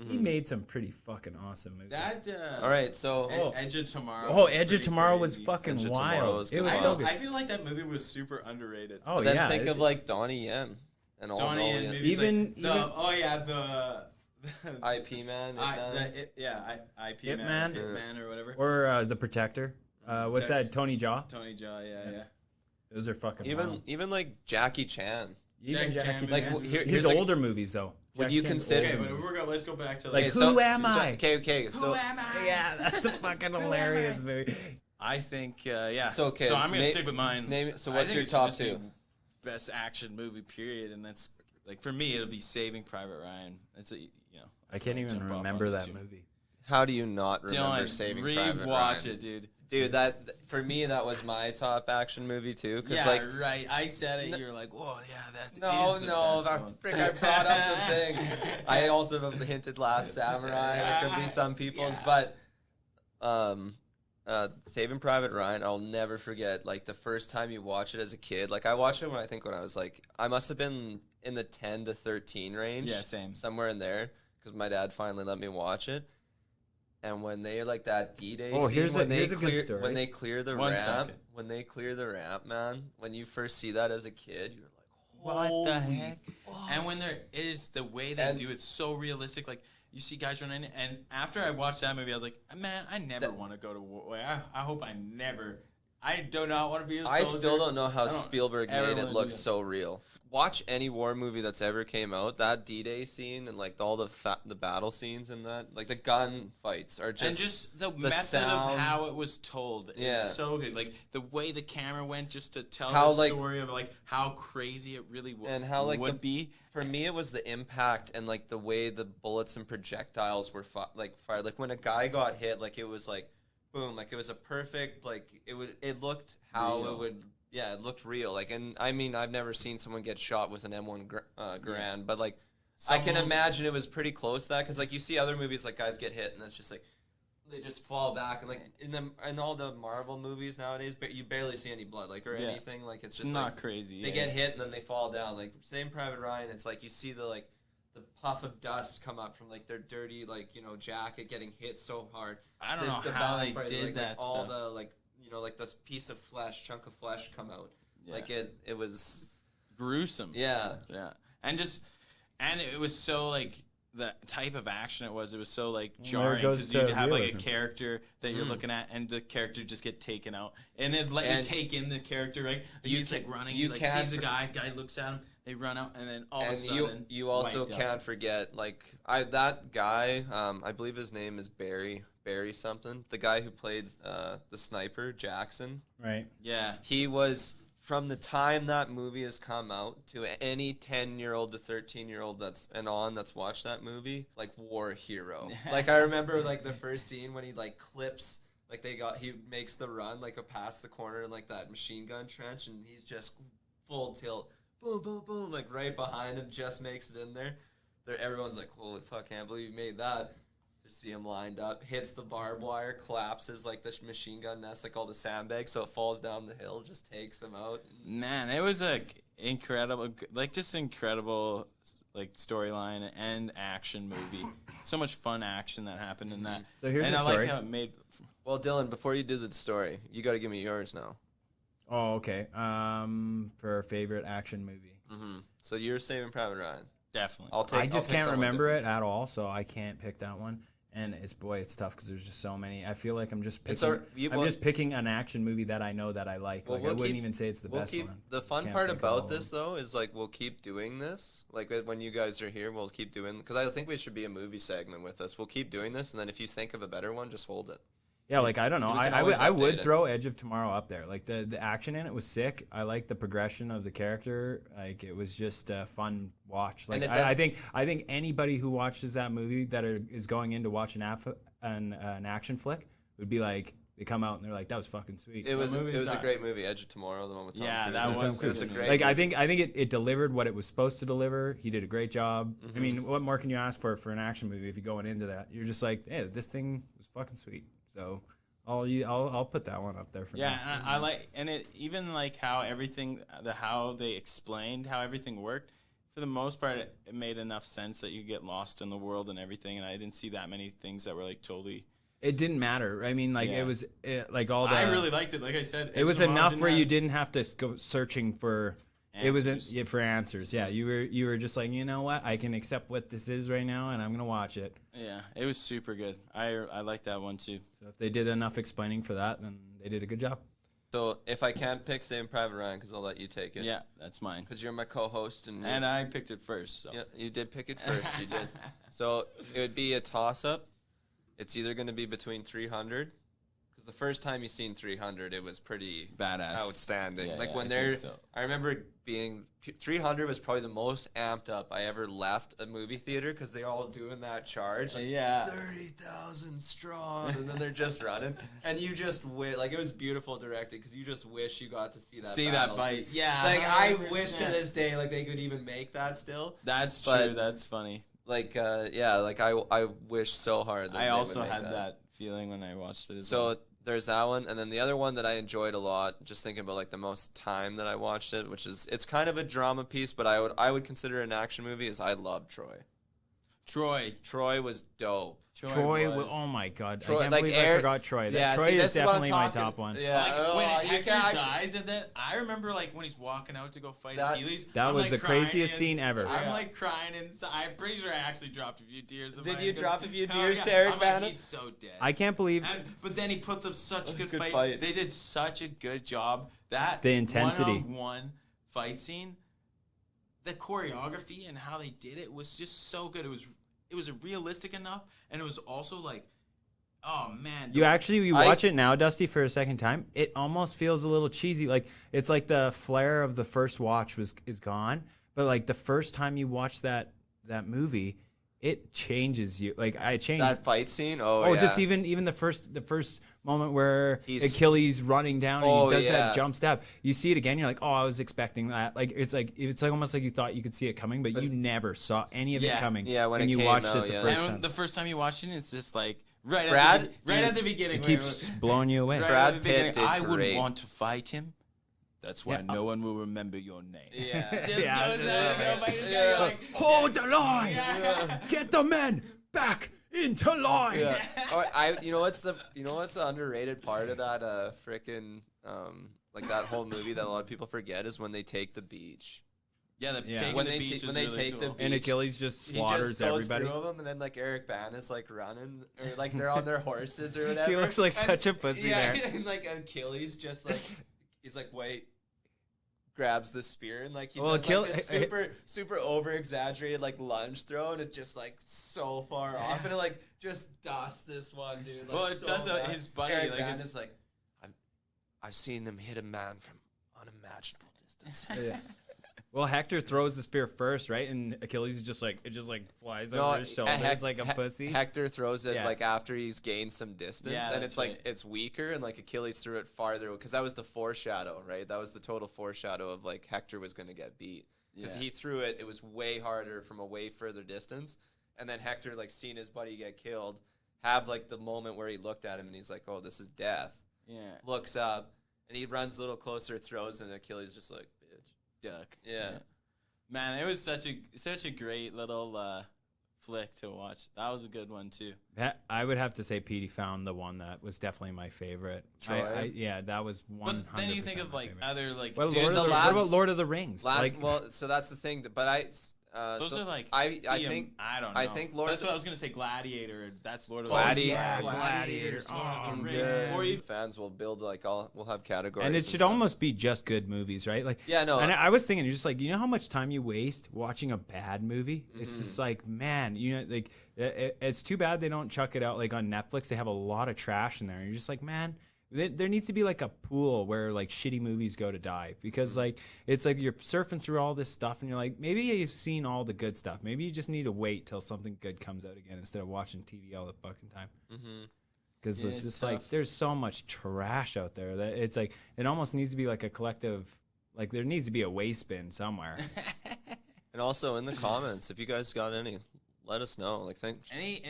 he made some pretty fucking awesome movies. That All right, so Edge of Tomorrow. Oh, was Edge of pretty Tomorrow was crazy. fucking Edge of Tomorrow wild. was It good. was I, so good. I feel like that movie was super underrated. Oh then yeah. think of like Donnie Yen and all Donnie Donnie and Yen. movies Even- like the IP man. IP Ip Man, Man? Ip Man or whatever. or The Protector. What's that? Tony Jaa. Tony Jaa, yeah. Those are fucking wild. even like Jackie Chan. Even Jack Jackie Chan Chan. movies. Like, His here's like- older movies though. Would Jackie you Chan's consider- Okay, older but movies. let's go back to Like, like who am I? Okay. So am I? Yeah, that's a fucking hilarious movie. I think, yeah. So, okay, So I'm gonna stick with mine. name it- so I what's think your it should top just be two? Best action movie, period, and that's like for me, it'll be Saving Private Ryan. It's a I can't even remember that movie. How do you not remember Dylan, Saving Private rewatch Ryan? it, dude. Dude, that for me that was my top action movie too. Cause Yeah, like, right. I said it. You're like, whoa, yeah, that no, is the no, best that one. frick, I brought up the thing. I also have hinted Last Samurai. It could be some people's, but Saving Private Ryan, I'll never forget. Like the first time you watch it as a kid, like I watched it when I was like, I must have been in the 10 to 13 range. Yeah, same. Somewhere in there, because my dad finally let me watch it. And when they like that D-Day Oh, scene, here's when a good story. when they clear the One ramp, second. man, when you first see that as a kid, you're like, What holy the heck? fuck. And when it is the way they And- do it, so realistic. Like you see guys running, and after I watched that movie, I was like, man, I never want to go to war. I hope I never. I do not want to be a soldier. I still don't know how I don't Spielberg ever made wanna it do look that. so real. Watch any war movie that's ever came out. That D-Day scene and like all the battle scenes in that, like the gun fights are just And just the method sound. of how it was told Yeah. is so good. Like the way the camera went just to tell How, the like- story of like how crazy it really and how like would be. For me, it was the impact and like the way the bullets and projectiles were fired. Like when a guy got hit, like it was like boom, like it was a perfect like it looked how Real. it would. Yeah, it looked real. Like, and I mean, I've never seen someone get shot with an M1 Garand, but like, I can Someone- imagine it was pretty close to that because like you see other movies like guys get hit and it's just like they just fall back and like in all the Marvel movies nowadays, but you barely see any blood like or Yeah. anything. Like it's It's just not like, crazy. they yeah. get hit and then they fall down. Like same Private Ryan, it's like you see the puff of dust come up from like their dirty jacket getting hit so hard. I don't know The how balance they part, did like, that all stuff. the this piece of flesh, chunk of flesh come out. Yeah. Like it was gruesome. yeah. Yeah. And it was so like the type of action it was so like Well, there jarring goes because you'd to have like a realism. character that you're looking at and the character just get taken out and it let you And take in the character, right? you He's can- like running, you he like can't sees a for- guy looks at him, they run out and then all of a And sudden you also wiped out. can't forget that guy, I believe his name is Barry something. The guy who played the sniper, Jackson. Right. Yeah. He was from the time that movie has come out to any 10-year-old to 13-year-old that's watched that movie, like war hero. Like I remember like the first scene when he like clips he makes the run like past the corner in like that machine gun trench and he's just full tilt, boom, boom, boom, like right behind him, just makes it in there. Everyone's like, holy fuck, can't believe you made that. Just see him lined up, hits the barbed wire, collapses like this machine gun nest, like all the sandbags, so it falls down the hill, just takes him out. Man, it was like incredible like storyline and action movie. So much fun action that happened in that. So here's and the I story. like how it made Well, Dylan, before you do the story, you got to give me yours now. Oh, okay. For a favorite action movie. Mm-hmm. So you're Saving Private Ryan. definitely. I just can't remember it at all, so I can't pick that one. And it's tough because there's just so many. I feel like I'm just picking. I'm just picking an action movie that I know that I like. Well, Like I wouldn't even say it's the best one. The fun Can't part think of all about of this though is like we'll keep doing this. Like when you guys are here, we'll keep doing because I think we should be a movie segment with us. We'll keep doing this, and then if you think of a better one, just hold it. Yeah, like I don't know. We can I always would update it. throw Edge of Tomorrow up there. Like the action in it was sick. I like the progression of the character. Like it was just a fun watch. Like And it I does- think anybody who watches that movie that is going in to watch an action flick would be like they come out and they're like that was fucking sweet. It was That movie a sucked. great movie, Edge of Tomorrow, the one with Tom Yeah, Cruise. that It was was a good. great. Like movie. I think it delivered what it was supposed to deliver. He did a great job. Mm-hmm. I mean, what more can you ask for an action movie if you're going into that? You're just like, hey, this thing was fucking sweet. So I'll put that one up there for Yeah, now. and I like, and it even like how everything, how they explained how everything worked. For the most part, it made enough sense that you get lost in the world and everything. And I didn't see that many things that were like totally. It didn't matter. I mean, like Yeah. it was like all the. I really liked it. Like I said, It was Edge of Tomorrow enough where you have didn't have to go searching for. It wasn't answers. for answers. Yeah, you were just like, you know what? I can accept what this is right now, and I'm gonna watch it. Yeah, it was super good. I like that one too. So if they did enough explaining for that, then they did a good job. So if I can't pick Saving Private Ryan, because I'll let you take it. Yeah, that's mine. Because you're my co-host and And I picked it first. So. yeah, you did pick it first. You did. So it would be a toss-up. It's either going to be between 300, because the first time you seen 300, it was pretty Badass. outstanding. Yeah, like yeah, when I they're, think so. I remember being 300 was probably the most amped up I ever left a movie theater because they all doing that charge, like Yeah. 30,000 strong, and then they're just running, and you just like it was beautiful directed because you just wish you got to see that battle. fight. Yeah. Like I 100%. wish to this day like they could even make that still. That's But- true. That's funny. Like yeah, like I wish so hard that I they also would make had that feeling when I watched it. As So well. there's that one, and then the other one that I enjoyed a lot. Just thinking about like the most time that I watched it, which is it's kind of a drama piece, but I would consider it an action movie. Is I love Troy. Troy. Troy was dope. Troy, was. oh my god, Troy- I can't like believe I Eric- forgot Troy. That Yeah, Troy see, is this is what I'm definitely my talking- top one. Yeah, Like, when you Hector can't- dies at that, I remember like when he's walking out to go fight That- Achilles. that I'm, was like, the crying craziest scene ever. I'm Yeah. like crying inside. I'm pretty sure I actually dropped a few tears. Did you drop a few Oh, tears yeah. to Eric I'm Bana? like, he's so dead. I can't believe But then he puts up such a good, good fight. fight. They did such a good job. That The intensity. one-on-one fight scene, the choreography and how they did it was just so good. It was realistic enough, and it was also like, oh man, you watch it now, Dusty, for a second time. It almost feels a little cheesy. Like it's like the flair of the first watch is gone, but like the first time you watch that movie, it changes you. Like I changed. That fight scene. Oh, Oh, yeah. just even the first moment where He's- Achilles running down and Oh, he does yeah. that jump stab. You see it again, you're like, oh, I was expecting that. Like it's like almost like you thought you could see it coming, but you never saw any of it Yeah. coming. Yeah, when it you came watched out, it the yeah. first And time. the first time you watch it, it's just like right Brad, at the, right dude, at the beginning. It keeps blowing you away. right Brad at the beginning, Pitt did I wouldn't great. want to fight him. That's why Yeah. no one will remember your name. Yeah. Just Yeah, goes yeah, out and go fight this guy, yeah. you're like, Hold the line. Yeah. Get the men back into line. Yeah. Oh, you know what's the underrated part of that frickin' like that whole movie that a lot of people forget is when they take the beach. Yeah, Yeah. taking When the they beach ta- is when they really take the cool. And beach. Achilles just He slaughters just goes everybody. through them, and then like Eric Bana's like running, or like they're on their horses or whatever. He looks like And- such a pussy yeah, there. and like Achilles just like he's like wait, grabs the spear and like he Well, does like this super over exaggerated like lunge throw, and it's just like so far off, and it like just dusts this one dude. Like, Well, it so does bad. his buddy, Eric like, Bana it's- is like I've seen him hit a man from unimaginable distances. Yeah. Well, Hector throws the spear first, right? And Achilles just like flies over his shoulders like a pussy. Hector throws it Yeah. like after he's gained some distance, Yeah, and that's it's like right. it's weaker, and like Achilles threw it farther because that was the foreshadow, right? That was the total foreshadow of like Hector was going to get beat because Yeah. he threw it. It was way harder from a way further distance, and then Hector like seeing his buddy get killed, have like the moment where he looked at him and he's like, "Oh, this is death." Yeah, Looks up and he runs a little closer, throws, and Achilles just like, "Bitch." duck. Yeah. Man, it was such a great little flick to watch. That was a good one too. I would have to say Petey found the one that was definitely my favorite. Troy? Yeah, that was 100%. But then you think of my like favorite. other like Well, Dude, Lord the of the, last- what about Lord of the Rings? Last, Like, well, so that's the thing. But those so are like I EM think I don't know. I think Lord That's of what I was gonna say. Gladiator. That's Lord of Gladiator. the Yeah, Rings. Gladiator's Lord of the fucking Rings. good. Or you Fans will build like we'll have categories. and it should stuff. almost be just good movies, right? Like, Yeah, no. And I was thinking, you're just like, you know how much time you waste watching a bad movie? It's just like, man, you know, like it's too bad they don't chuck it out like on Netflix. They have a lot of trash in there, and you're just like, man. There needs to be like a pool where like shitty movies go to die, because like it's like you're surfing through all this stuff and you're like, maybe you've seen all the good stuff. Maybe you just need to wait till something good comes out again instead of watching TV all the fucking time. Because Yeah, it's it's just tough. like there's so much trash out there that it's like it almost needs to be like a collective, like there needs to be a waste bin somewhere. And also in the comments, if you guys got any, let us know. Like, think. Any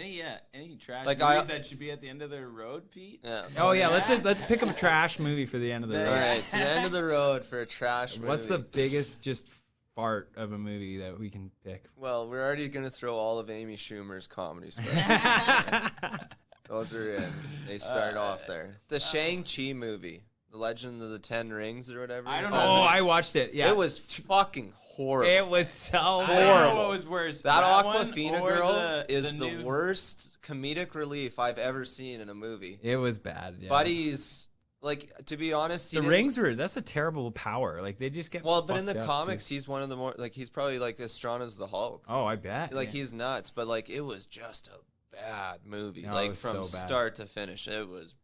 trash Like, movies that should be at the end of the road, Pete? Yeah. Oh yeah, let's pick a trash movie for the end of the All road. right. So the end of the road for a trash movie. What's the biggest just fart of a movie that we can pick? Well, we're already gonna throw all of Amy Schumer's comedy specials. Those are in. They start off there. The Shang-Chi movie, The Legend of the Ten Rings or whatever. I it don't is. know. Oh, I watched it. Yeah, It was fucking horrible. It was so I don't know Horrible. what was worse. That one Aquafina or girl is the new- worst comedic relief I've ever seen in a movie. It was bad. Yeah. Buddy's like, to be honest, he the didn't- rings that's a terrible power. Like they just get Well, but in the fucked up, comics, too. he's one of the more like he's probably like as strong as the Hulk. Oh, I bet. Like yeah. he's nuts, but like it was just a bad movie, No, it like was from so bad. start to finish. It was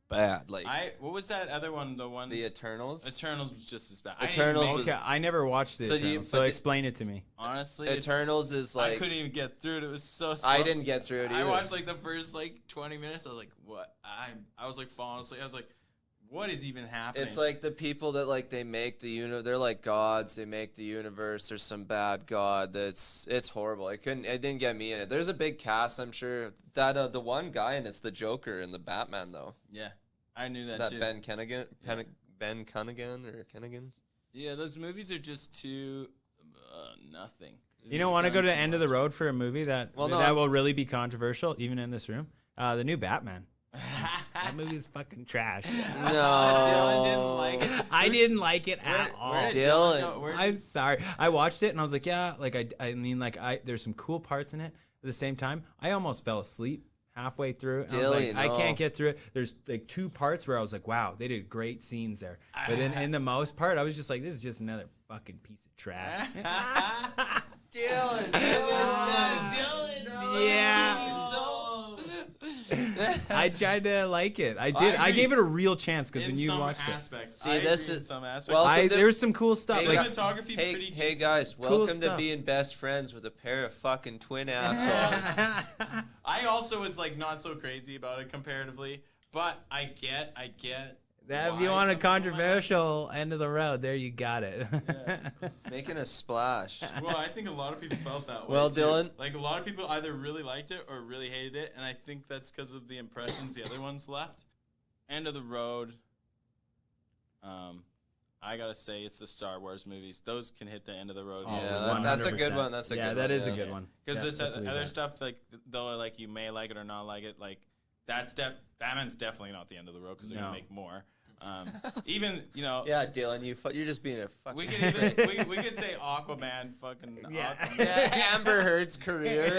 bad. Like What was that other one? The one the Eternals. Eternals was just as bad. Eternals was Okay, I never watched it. So So, but explain it to me. honestly, Eternals is I like couldn't even get through it. It was so slow. I didn't get through it either. I watched like the first like 20 minutes. I was like, what? I was like falling asleep. I was like, what is even happening? It's like the people that like they make the they're like gods. They make the universe. There's some bad god it's horrible. It didn't get me in it. There's a big cast. I'm sure that the one guy and it's the Joker and the Batman though. yeah, I knew that That too. Ben Cunningham or Kennigan. Yeah, those movies are just too nothing. You don't want to go to the end of the road for a movie that will really be controversial, even in this room. The new Batman. That movie is fucking trash. No, Dylan didn't like it. I didn't like it at all. Where did Dylan. go? I'm sorry. I watched it and I was like, yeah, like I mean, like there's some cool parts in it. At the same time, I almost fell asleep halfway through. And I was like, Dylan, I no. can't get through it. There's like 2 parts where I was like, wow, they did great scenes there. But then in the most part, I was just like, this is just another fucking piece of trash. Dylan. Yeah. I tried to like it. I did. I agree. gave it a real chance because In when you some watched it, aspects, See, I this agree in is- some aspects. well, there was some cool stuff. Hey, Like cinematography pretty Hey decent. guys, Cool welcome to stuff. being best friends with a pair of fucking twin assholes. I also was like not so crazy about it comparatively, but I get. that, if why you want a some people might like it. controversial end of the road, there you got it. Making a splash. Well, I think a lot of people felt that way. Well, too. Dylan- like a lot of people either really liked it or really hated it, and I think that's because of the impressions the other ones left. End of the road. I gotta say it's the Star Wars movies. Those can hit the end of the road. Oh, Yeah, that's a good 100%. one. That's a yeah, good that one. is a yeah. good one. Because Yeah, this let's leave other that. stuff, like though, like you may like it or not like it, like Batman's definitely not the end of the road because they're No. gonna make more. Even Yeah, Dylan, you're just being a fucking. we could even we could say Aquaman, fucking Yeah. Aquaman. Yeah, Amber Heard's career.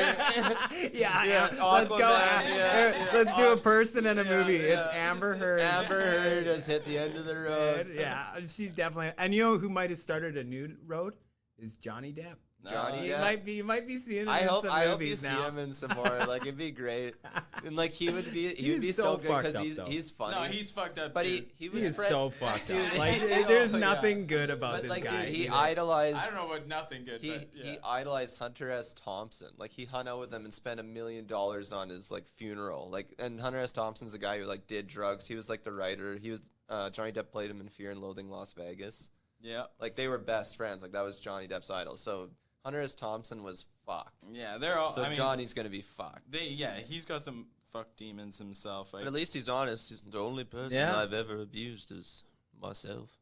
yeah, let's go. Aquaman, Let's do a person in a movie. yeah. It's Amber Heard. Amber Heard has hit the end of the road. Yeah, she's definitely. And you know who might have started a new road is Johnny Depp. Johnny You Depp. might be seeing him I in hope some you movies see now. him in some more. Like it'd be great, and like he would be He's so so good fucked because up, he's though. he's funny. No, he's fucked up but too. he was He is Fred- so fucked Dude, up. Like I there's know, nothing good about But this like, guy. dude, he either. idolized. I don't know what nothing good. He but, yeah. he idolized Hunter S. Thompson. Like he hung out with him and spent $1 million on his like funeral. Like, and Hunter S. Thompson's a guy who like did drugs. He was like the writer. He was Johnny Depp played him in Fear and Loathing Las Vegas. Yeah. Like they were best friends. Like that was Johnny Depp's idol. So Hunter S. Thompson was fucked. Yeah, they're all. So I mean, Johnny's gonna be fucked. he's got some fuck demons himself. Like, But at least he's honest. He's the only person Yeah. I've ever abused is myself.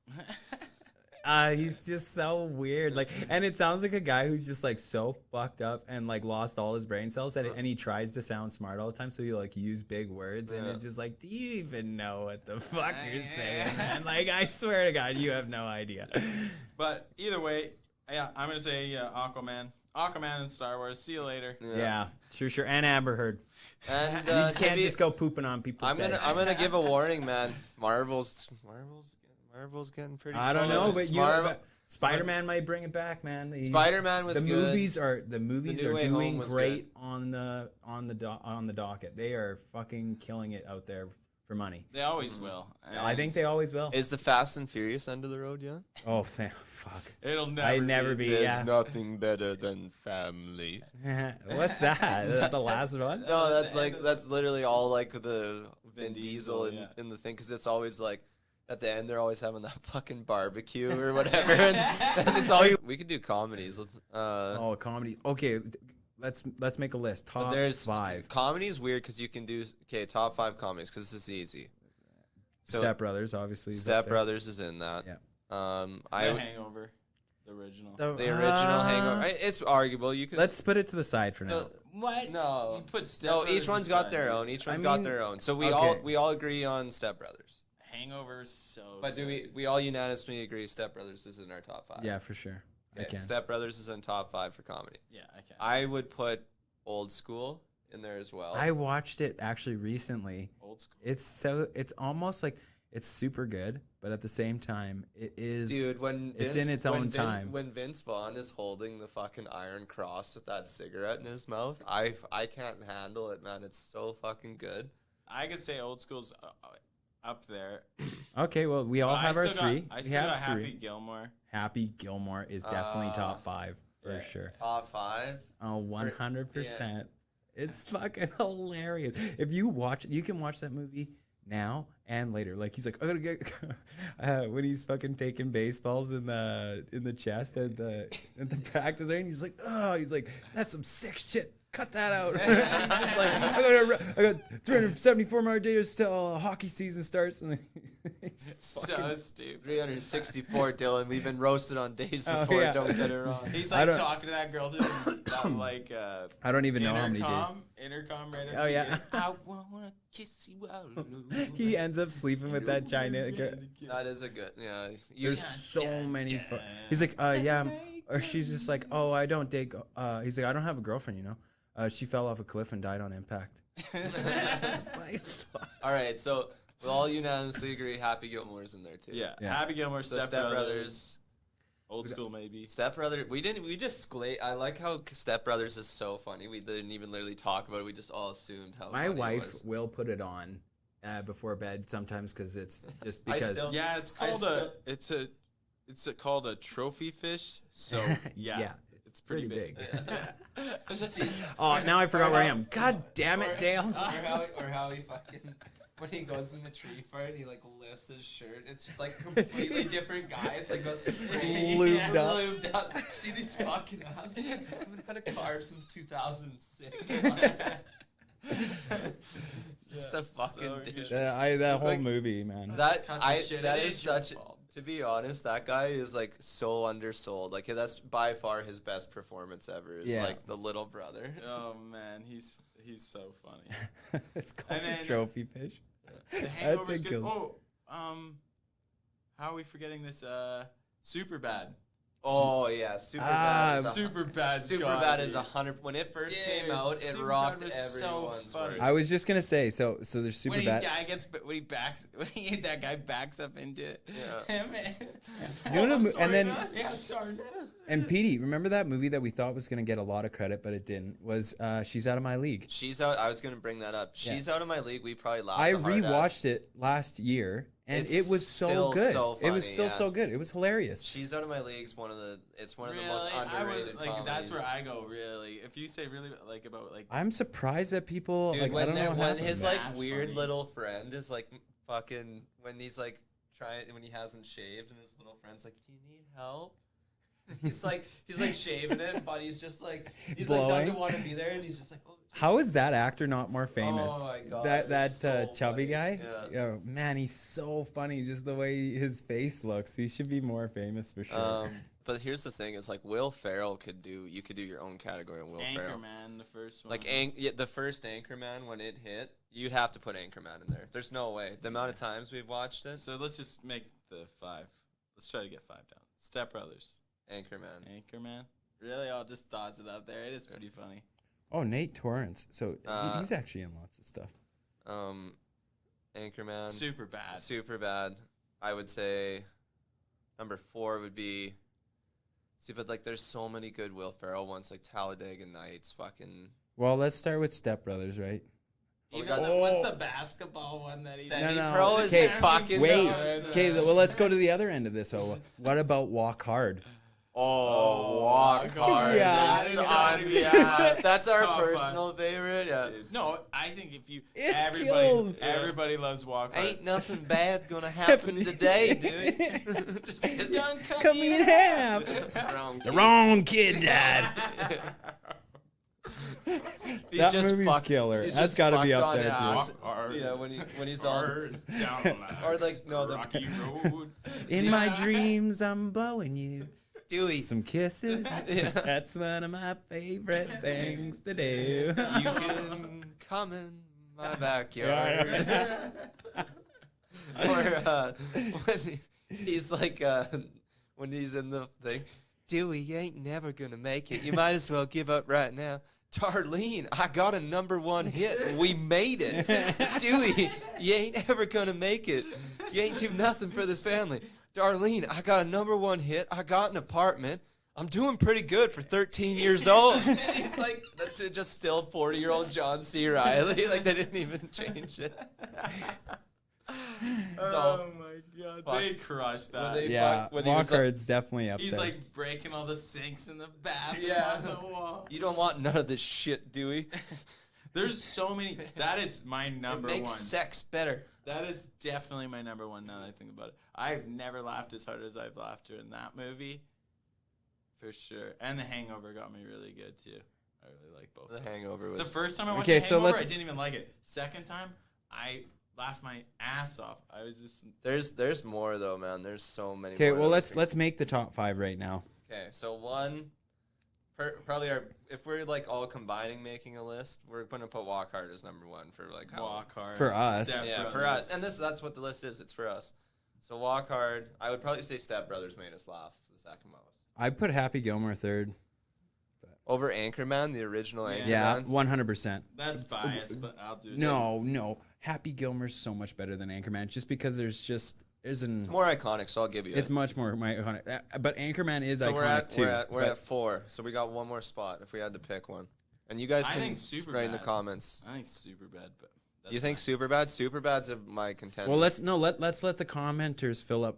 He's just so weird. Like, and it sounds like a guy who's just like so fucked up and like lost all his brain cells. And he tries to sound smart all the time, so he like use big words, and Yeah. it's just like, do you even know what the fuck you're saying, man? Like, I swear to God, you have no idea. but either way, yeah, I'm gonna say Aquaman and Star Wars. See you later. Yeah, sure. And Amber Heard. And You to can't be- just go pooping on people. I'm gonna give a warning, man. Marvel's getting pretty. I don't know, but Marvel- Spider-Man might bring it back, man. Spider-Man was the good. movies are No doing Way Home was great on the docket. They are fucking killing it out there for money. They always will. I think they always will. Is the Fast and Furious end of the road yet? Oh, fuck. It'll never. I'd never be. There's Yeah. nothing better than family. What's that? Is that the last one? No, that's literally all like the Vin Diesel yeah. in the thing because it's always like at the end they're always having that fucking barbecue or whatever. and it's always we could do comedies. Oh, comedy. Okay, let's make a list. But Top there's 5. Comedy is weird because you can do top 5 comedies because this is easy. So Step Brothers, obviously. is up Step there. Brothers is in that. Yeah. The Hangover, the original. The original Hangover. It's arguable. You could. Let's put it to the side for now. So, What? no. You put Step No, Brothers each one's got aside. their own. Each one's I got mean, their own. So okay. we all agree on Step Brothers. Hangover is so. But do good. we all unanimously agree Step Brothers is in our top 5? Yeah, for sure. I Okay, can. Step Brothers is in top 5 for comedy. Yeah, I can. I would put Old School in there as well. I watched it actually recently. Old school. It's almost like it's super good, but at the same time, it is. Dude, when it's in its own Vin- time. When Vince Vaughn is holding the fucking Iron Cross with that cigarette in his mouth, I can't handle it, man. It's so fucking good. I could say old school's up there. Okay, well, we all But have our still three. I We still have got three. Happy Gilmore. Happy Gilmore is definitely top 5 for yeah. sure. Top 5. Oh, 100%. It's fucking hilarious. If you watch, you can watch that movie now and later. Like he's like, I gotta get when he's fucking taking baseballs in the chest at the practice area, and he's like, oh, he's like, that's some sick shit. Cut that out. He's just like, I got 374 more days till hockey season starts, and then So stupid. 364, Dylan. We've been roasted on days Oh, before. yeah. Don't get it wrong. He's I like don't- talking to that girl through that like I don't even know how many days. intercom right at Oh, the yeah. beginning. I wanna kiss you out. He ends up sleeping with that China girl. That is a good. Yeah. There's so many. He's like, yeah, or she's just like, oh, I don't date. He's like, I don't have a girlfriend, you know. She fell off a cliff and died on impact. It's like, fuck. All right. So we'll all unanimously agree Happy Gilmore's in there too. Yeah. Yeah. Happy Gilmore, So Step, Step Brothers, Brothers. Old School maybe. Step Brother. We just I like how Step Brothers is so funny. We didn't even literally talk about it. We just all assumed how My funny it wife was. will put it on before bed sometimes because it's just I because. still- Yeah, it's I called still- it's called a trophy fish. So yeah, Yeah, it's pretty big. Oh, now I forgot where I am. God damn it, Dale. Or how he fucking when he goes in the tree fight, he like lifts his shirt. It's just like completely different guy. It's like goes straight Lubed up. lubed up. See these fucking abs? I haven't had a carb since 2006. Just a fucking so dish. That whole Like, movie, man. That Cut the I shit. that It is is your such. fault. To be honest, that guy is like so undersold. Like that's by far his best performance ever. Is Yeah. like the little brother. Oh man, he's so funny. It's called And then- Trophy Fish. The Hangover's think good. he'll- Oh, how are we forgetting this? Super Bad. Oh yeah, super Ah, bad. Is Super Bad. Super bad is 100. When it first came Dude, out, it Superbad rocked was so everyone's funny. world. I was just gonna say, so there's Super When Bad. that guy backs up into it. Yeah. Man. You know, and then Yeah, I'm sorry, man. and Petey, remember that movie that we thought was gonna get a lot of credit, but it didn't? Was She's Out of My League. She's out. I was gonna bring that up. Yeah. She's out of my league. We probably laughed. I the hard ass. rewatched it last year, and It's it was so still good. so It was funny, still yeah. so good. It was hilarious. She's out of my league's it's one of the most Really? I would- underrated like comedies. that's where I go. Really, if you say really like about like I'm surprised that people Dude, like. I when, don't know what when happened. his Mad like weird funny. little friend is like fucking when he's like trying when he hasn't shaved and his little friend's like, do you need help? he's like shaving it, but he's just like he's like doesn't Blowing? want to be there, and he's just like, oh. How is that actor not more famous? Oh my god, that it's so chubby funny. guy. Yeah. Man, he's so funny. Just the way his face looks. He should be more famous for sure. But here's the thing: is like Will Ferrell you could do your own category on Will Ferrell. Anchorman, the first one. Like the first Anchorman when it hit, you'd have to put Anchorman in there. There's no way. The amount of times we've watched it, So let's just make the 5. Let's try to get 5 down. Step Brothers. Anchorman. Anchorman. Really? I'll just toss it up there. It is pretty funny. Oh, Nate Torrance. So he's actually in lots of stuff. Anchorman. Super Bad. Super bad. I would say number 4 would be. See, but like, there's so many good Will Ferrell ones, like Talladega Nights, fucking. Well, let's start with Step Brothers, right? Even got- what's the basketball one that he Semi no. Pro is Okay, fucking. Wait. good. Okay. Well, let's go to the other end of this. Oh, what about Walk Hard? Oh, Walk Hard. Yeah. is That is yeah, that's our Top five. personal favorite. Yeah. No, I think if you It's kills. everybody loves Walk Hard. Ain't nothing bad gonna happen today, dude. Just Done Come in half. wrong The kid. wrong kid died. He's That just movie's fucked- killer. he's That's just got to be fucked up on there, ass. too. Walk hard. Yeah, when he's on. Hard down the Or like no the rocky road. In my dreams, I'm blowing you. Dewey. Some kisses. Yeah. That's one of my favorite things to do. You can come in my backyard. Or when he's like when he's in the thing, Dewey, you ain't never gonna make it. You might as well give up right now. Darlene, I got a #1 hit. We made it. Dewey, you ain't ever gonna make it. You ain't do nothing for this family. Darlene, I got a #1 hit. I got an apartment. I'm doing pretty good for 13 years old. And he's like, that's just still 40-year-old John C. Reilly. Like, they didn't even change it. Oh my god, Fuck. they crushed that. They Yeah, fuck- when he was Walkhart's definitely up He's there. like breaking all the sinks in the bathroom Yeah. on the wall. You don't want none of this shit, Dewey. There's so many. That is my number It makes one. sex better. That is definitely my number one now that I think about it. I've never laughed as hard as I've laughed during that movie. For sure. And The Hangover got me really good too. I really like both. The of those. Hangover The was... first time I watched Okay, The so Hangover, let's- I didn't even like it. Second time, I laughed my ass off. I was just There's more, though, man. There's so many Okay, more. well, let's make the top 5 right now. Okay, so one... probably our... If we're, like, all combining making a list, we're going to put Walk Hard as number 1 for, like, how... Walk Hard. For us. Step Yeah, for Brothers. us. And that's what the list is. It's for us. So Walk Hard. I would probably say Step Brothers made us laugh the second most. I put Happy Gilmore third. Over Anchorman, the original Anchorman. Yeah, 100%. That's biased, but I'll do it. No. Happy Gilmore's so much better than Anchorman, just because there's It's more iconic, so I'll give you it. It's much more iconic. But Anchorman is So iconic too. we're but at 4. So we got one more spot if we had to pick one. And you guys I can think Superbad. write in the comments. I think super bad, but that's You think fine. Superbad? Superbad's my contender. well, let's let the commenters fill up.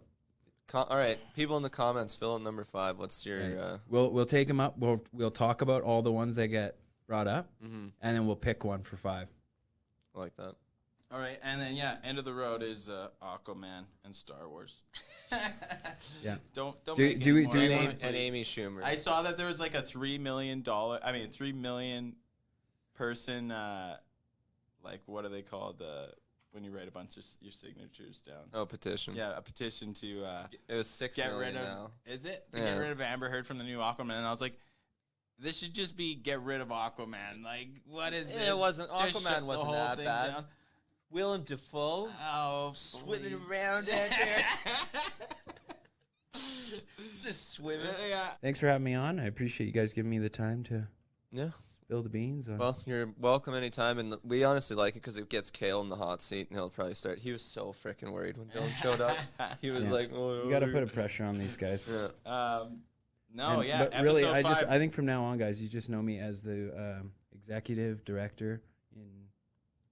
All right, people in the comments, fill in number 5. What's your? We'll take them up. We'll talk about all the ones that get brought up, Mhm. and then we'll pick one for 5. I like that. All right, and then end of the road is Aquaman and Star Wars. Yeah. Don't Do- make do we- any more do we of And, those, want- and please. Amy Schumer. I saw that there was like a $3 million person like what are they called when you write a bunch of your signatures down? petition. Yeah, a petition to It was 6 get million rid of now. is it to Yeah. get rid of Amber Heard from the new Aquaman? And I was like, this should just be get rid of Aquaman. Like, what is Yeah, this? it wasn't- Just Aquaman shut the wasn't whole that thing bad. down. Willem Dafoe Oh, swimming please. around out there. Just swimming. Yeah. Thanks for having me on. I appreciate you guys giving me the time to Yeah. spill the beans. On. Well, you're welcome anytime, and we honestly like it because it gets Kale in the hot seat, and he'll probably start. He was so freaking worried when Dylan showed up. He was Yeah. like, "Oh, you got to put a pressure on these guys. Yeah. No, And- yeah. But really, episode 5. I think from now on, guys, you just know me as the executive director in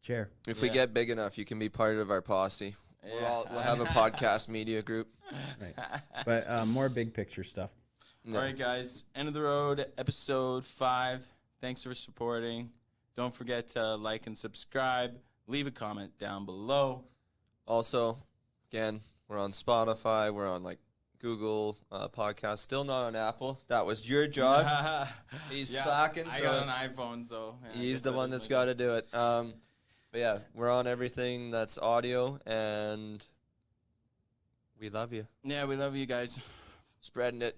chair. If we Yeah. get big enough, you can be part of our posse. Yeah. We'll have a podcast media group. Right. But more big picture stuff. No. All right, guys. End of the road, episode 5. Thanks for supporting. Don't forget to like and subscribe. Leave a comment down below. Also, again, we're on Spotify. We're on like Google Podcast. Still not on Apple. That was your job. He's slacking. I So got an iPhone, so yeah, I he's guess the that one is that's my got job. to do it. But yeah, we're on everything that's audio, and we love you. Yeah, we love you guys. Spreading it.